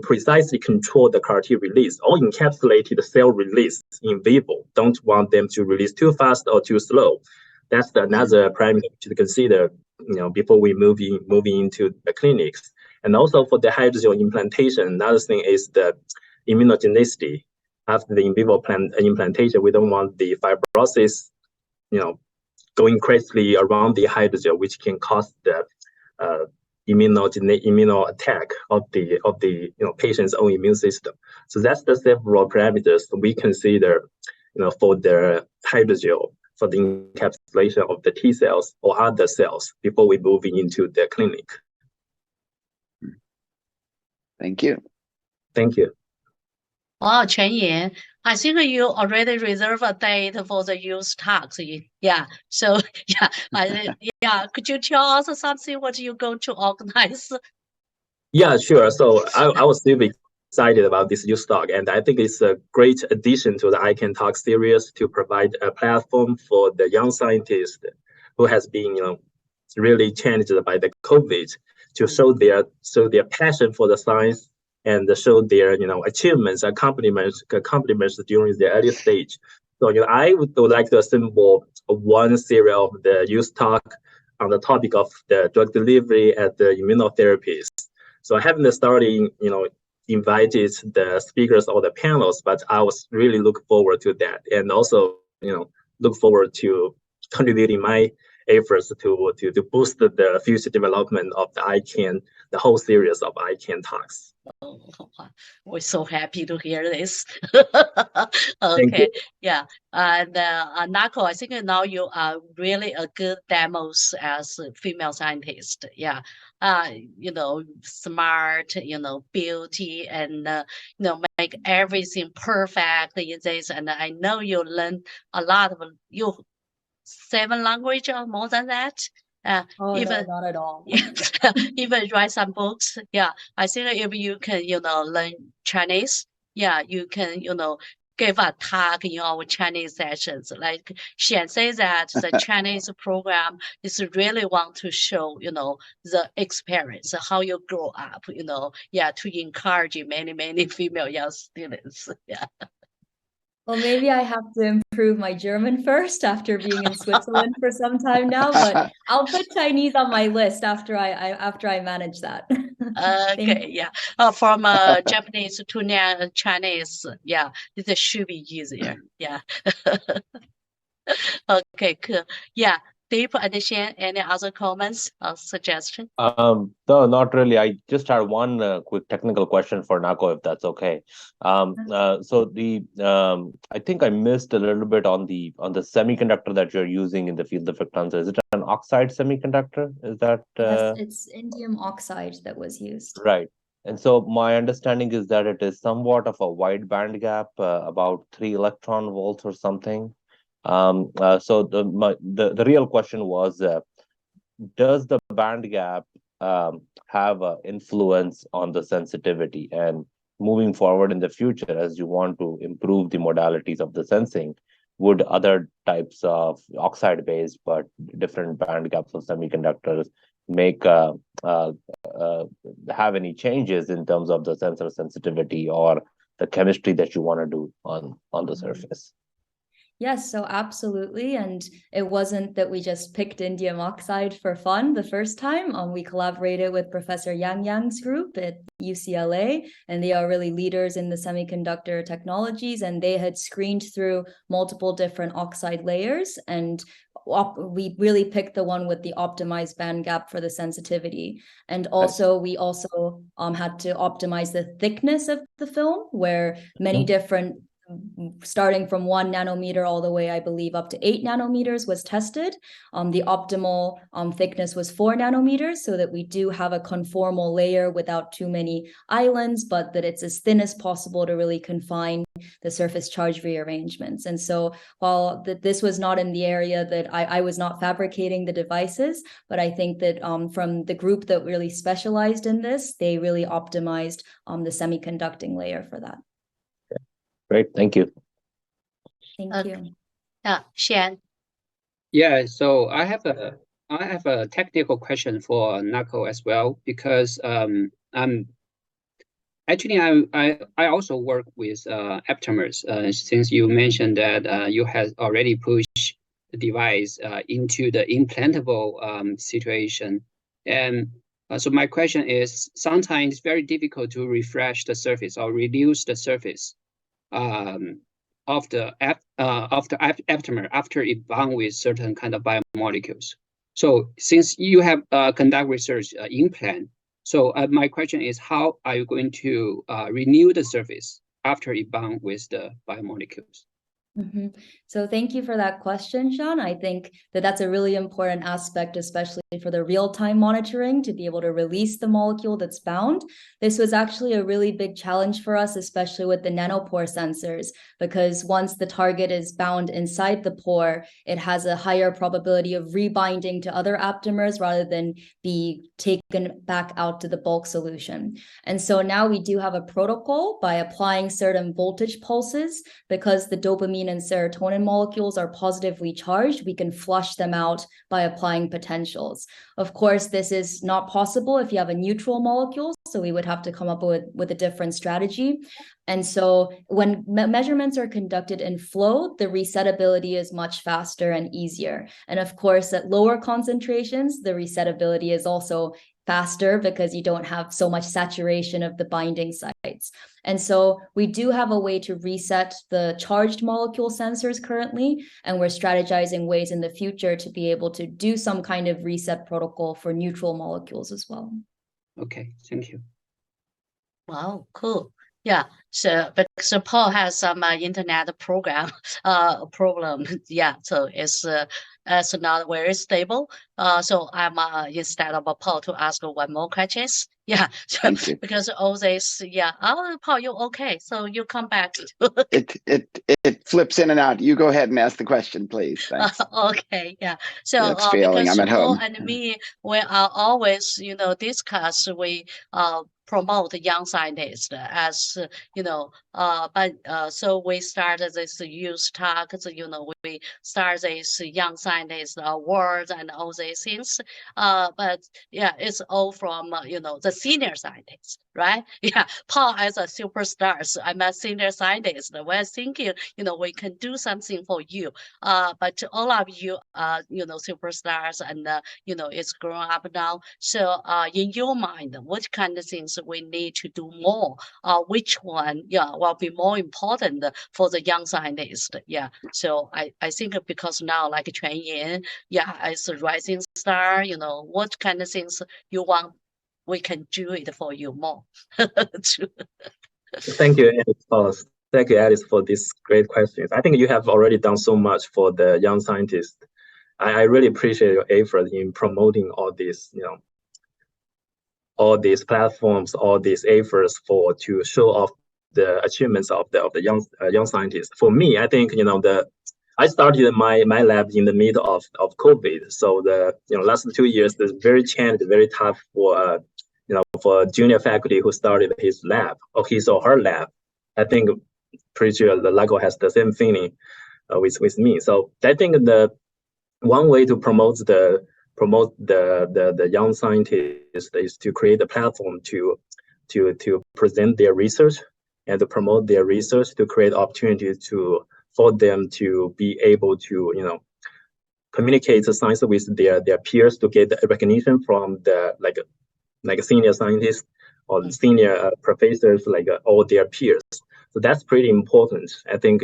precisely control the CAR T release or encapsulated cell release in vivo. Don't want them to release too fast or too slow. That's another parameter to consider, before we moving into the clinics. And also for the hydrogel implantation, another thing is the immunogenicity. After the in vivo implantation, we don't want the fibrosis, going crazily around the hydrogel, which can cause the immuno attack of the patient's own immune system. So that's the several parameters we consider, for the hydrogel for the encapsulation of the T cells or other cells before we move into the clinic. Thank you. Thank you. Wow, Quanyin, I think you already reserved a date for the youth talks. Yeah. So could you tell us something what you're going to organize? Yeah, sure. So I was really excited about this youth talk, and I think it's a great addition to the I Can Talk series to provide a platform for the young scientists who has been, really challenged by the COVID to show their passion for the science and show their, achievements, accomplishments during the early stage. So, I would like to assemble one series of the youth talk on the topic of the drug delivery and the immunotherapies. So I haven't started, invited the speakers or the panels, but I was really looking forward to that, and also, look forward to contributing my efforts to boost the future development of the whole series of I Can Talks. Oh, we're so happy to hear this. Thank Okay, you. yeah. And Nako, I think now you are really a good demos as a female scientist. Yeah. Smart, beauty, and make everything perfect in this. And I know you learn a lot of 7 languages or more than that. No, not at all. Even write some books. Yeah, I think if you can, learn Chinese, you can, give a talk in our Chinese sessions. Like Xian say that the Chinese program is really want to show, the experience, how you grow up, to encourage many female young students. Yeah. Well, maybe I have to improve my German first after being in Switzerland for some time now, but I'll put Chinese on my list after I manage that. Okay, yeah. From Japanese to Chinese, this should be easier. Yeah. Okay, cool. Yeah. deep understand any other comments or suggestion? No, not really. I just had one quick technical question for Nako, if that's okay. I think I missed a little bit on the semiconductor that you're using in the field effect sensor. Is it an oxide semiconductor? Is that Yes, it's indium oxide that was used. right? And so my understanding is that it is somewhat of a wide band gap, about 3 electron volts or something. So the real question was, does the band gap have an influence on the sensitivity? And moving forward in the future, as you want to improve the modalities of the sensing, would other types of oxide-based but different band gaps of semiconductors make have any changes in terms of the sensor sensitivity or the chemistry that you want to do on the surface? Yes, so absolutely. And it wasn't that we just picked indium oxide for fun the first time. We collaborated with Professor Yang's group at UCLA, and they are really leaders in the semiconductor technologies. And they had screened through multiple different oxide layers, and we really picked the one with the optimized band gap for the sensitivity. And also, we also had to optimize the thickness of the film, where many different starting from 1 nanometer all the way, I believe, up to 8 nanometers was tested. The optimal thickness was 4 nanometers, so that we do have a conformal layer without too many islands, but that it's as thin as possible to really confine the surface charge rearrangements. And so while this was not in the area that I was not fabricating the devices, but I think that from the group that really specialized in this, they really optimized the semiconducting layer for that. Great, thank you. Thank you. Shan. Yeah, so I have a technical question for Nako as well, because I also work with aptamers, since you mentioned that you have already pushed the device into the implantable situation. And so my question is, sometimes it's very difficult to refresh the surface or reduce the surface of the aptamer after it bound with certain kind of biomolecules. So since you have conduct research in plant, so my question is, how are you going to renew the surface after it bound with the biomolecules? Mm-hmm. So thank you for that question, Sean. I think that that's a really important aspect, especially for the real-time monitoring, to be able to release the molecule that's bound. This was actually a really big challenge for us, especially with the nanopore sensors, because once the target is bound inside the pore, it has a higher probability of rebinding to other aptamers rather than be taken back out to the bulk solution. And so now we do have a protocol by applying certain voltage pulses, because the dopamine and serotonin molecules are positively charged, we can flush them out by applying potentials. Of course, this is not possible if you have a neutral molecule, so we would have to come up with a different strategy. And so when measurements are conducted in flow, the resettability is much faster and easier. And of course, at lower concentrations, the resettability is also faster because you don't have so much saturation of the binding sites. And so we do have a way to reset the charged molecule sensors currently, and we're strategizing ways in the future to be able to do some kind of reset protocol for neutral molecules as well. Okay, thank you. Wow, cool. Yeah, so because Paul has some internet program problem. Yeah, so it's not very stable. So I'm instead of Paul to ask one more questions. Yeah, so because all this, yeah. Oh, Paul, you okay? So you come back. It flips in and out. You go ahead and ask the question, please. Thanks. Okay, yeah. So it's failing. because I'm at Paul home. and me, we are always, discuss. We promote young scientists as so we started this youth talk. So, we start this young scientist awards and all these things. But yeah, it's all from the senior scientists, right? Yeah, Paul as a superstar, so I'm a senior scientist. We're thinking, we can do something for you. But to all of you, superstars, and it's growing up now. So, in your mind, what kind of things we need to do more? Which one, will be more important for the young scientist? Yeah. So I think because now, like Quanyin, as a rising star, what kind of things you want, we can do it for you more. Thank you, Thank you, Alice, for these great questions. I think you have already done so much for the young scientists. I really appreciate your effort in promoting all these, all these platforms, all these efforts to show off the achievements of the young scientists. For me, I think I started my lab in the middle of COVID, so the last 2 years is very challenging, very tough for for junior faculty who started his lab or his or her lab. I think pretty sure the Nako has the same feeling with me. So I think the one way to promote the young scientists is to create a platform to present their research and to promote their research, to create opportunities for them to be able to communicate the science with their peers, to get recognition from the like senior scientists or senior professors, all their peers. So that's pretty important. I think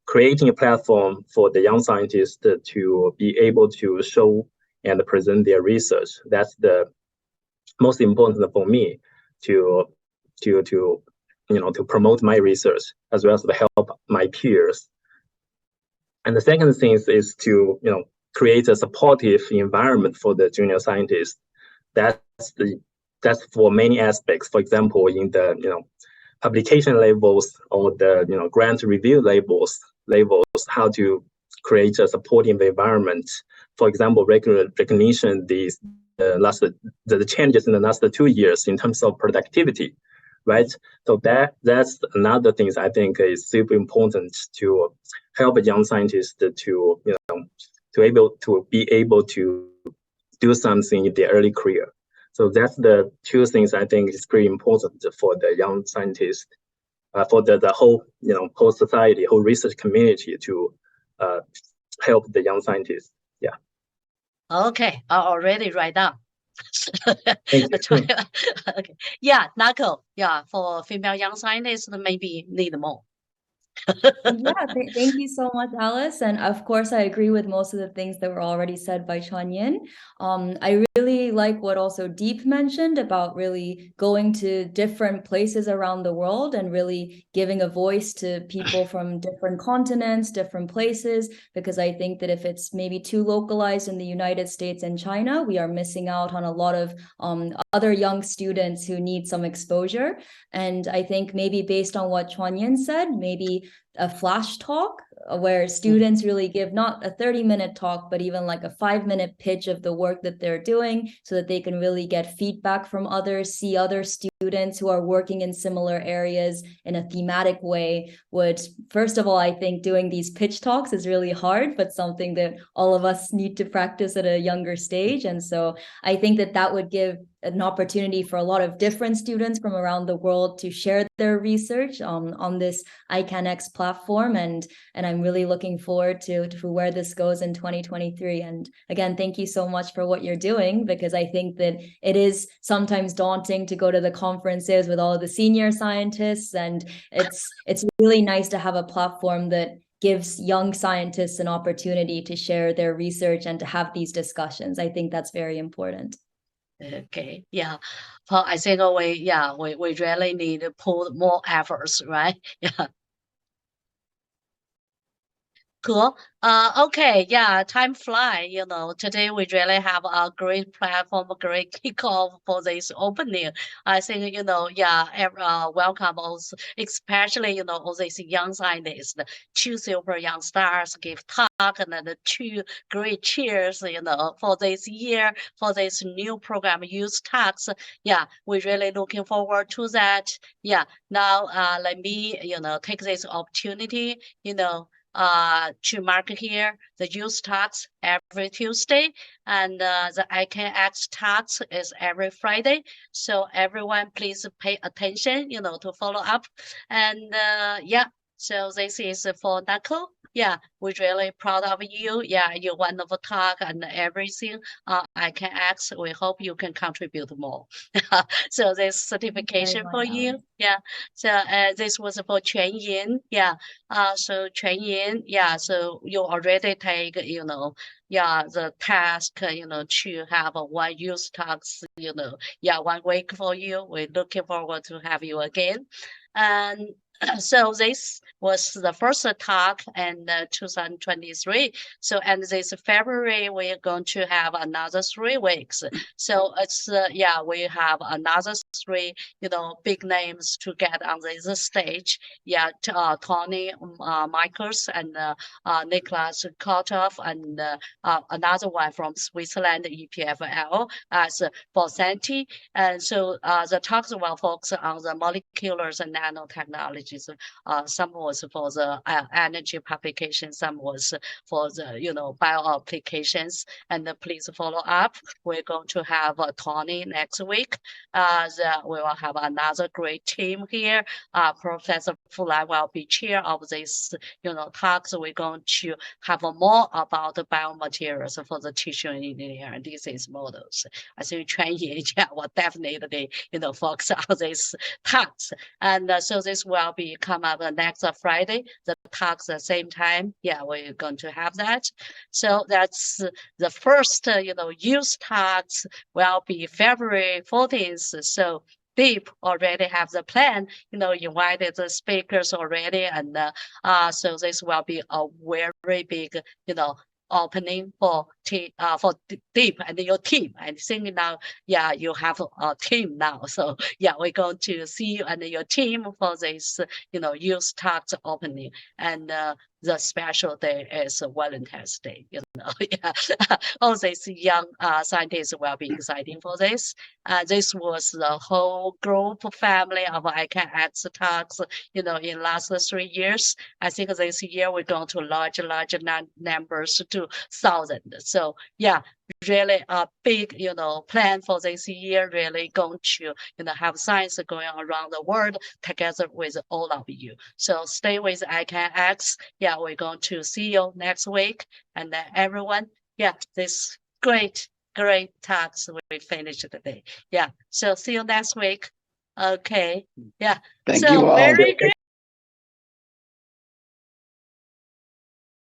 creating a platform for the young scientists to be able to show and present their research. That's the most important for me to promote my research as well as to help my peers. And the second thing is to create a supportive environment for the junior scientists. That's for many aspects. For example, in the publication labels or the grant review labels, how to create a supportive environment. For example, regular recognition the changes in the last 2 years in terms of productivity, right? So that's another thing I think is super important to help a young scientist to be able to do something in their early career. So that's the two things I think is pretty important for the young scientist, for the whole whole society, whole research community to help the young scientists. Yeah. Okay, I already write down. Thank you. Okay. Yeah, Nako. Yeah, for female young scientists, maybe need more. Yeah, thank you so much, Alice. And of course, I agree with most of the things that were already said by Quanyin. I really like what also Deep mentioned about really going to different places around the world and really giving a voice to people from different continents, different places, because I think that if it's maybe too localized in the United States and China, we are missing out on a lot of other young students who need some exposure. And I think maybe based on what Quanyin said, maybe a flash talk where students really give not a 30-minute talk, but even like a 5-minute pitch of the work that they're doing so that they can really get feedback from others, see other students who are working in similar areas in a thematic way would, first of all, I think doing these pitch talks is really hard, but something that all of us need to practice at a younger stage. And so I think that would give an opportunity for a lot of different students from around the world to share their research on this ICANX platform. And I'm really looking forward to where this goes in 2023. And again, thank you so much for what you're doing, because I think that it is sometimes daunting to go to the conferences with all of the senior scientists. And it's really nice to have a platform that gives young scientists an opportunity to share their research and to have these discussions. I think that's very important. Okay, yeah. Well, I think we really need to put more efforts, right? Yeah. Cool. Okay. Yeah. Time fly. Today we really have a great platform, a great kickoff for this opening. I think, welcome also, especially, all these young scientists, 2 super young stars give talk, and then the 2 great cheers, for this year, for this new program, Youth Talks. Yeah. We're really looking forward to that. Yeah. Now, let me, take this opportunity, to mark here the youth talks every Tuesday, and the ICANX talks is every Friday. So everyone, please pay attention, to follow up. And yeah, so this is for Nako. Yeah, we're really proud of you. Yeah, you wonderful talk and everything. I can ask. We hope you can contribute more. So this certification for you. Yeah. So this was for Quanyin. Yeah. So Quanyin. Yeah. So you already take, yeah, the task, to have a one use talks, yeah, 1 week for you. We're looking forward to have you again. And so this was the first talk in 2023. So, and this February, we're going to have another 3 weeks. So it's, yeah, we have another 3, big names to get on this stage. Yeah, Tony Michaels and Niklas Kotov and another one from Switzerland, EPFL, as Bosanti. And so the talks will focus on the moleculars and nanotechnologies. Some was for the energy publication, some was for the bio applications. And please follow up. We're going to have Tony next week. We will have another great team here. Professor Fulai will be chair of this talks. We're going to have more about the biomaterials for the tissue engineer and disease models. I think Quanyin will definitely focus on this talks. And so this will be come up next Friday, the talks at the same time. Yeah, we're going to have that. So that's the first, youth talks will be February 14th. So Deep already have the plan, invited the speakers already. And so this will be a very big, opening for Deep and your team. I think now, yeah, you have a team now. So yeah, we're going to see you and your team for this, youth talks opening. And the special day is Valentine's Day, yeah. All these young scientists will be exciting for this. This was the whole group family of ICANX talks, in last 3 years. I think this year we're going to large numbers to 1,000. So yeah, really a big, plan for this year, really going to, have science going around the world together with all of you. So stay with ICANX. Yeah, we're going to see you next week. And everyone, yeah, this great talks we finished today. Yeah, so see you next week. Okay, yeah. Thank so you all. very great.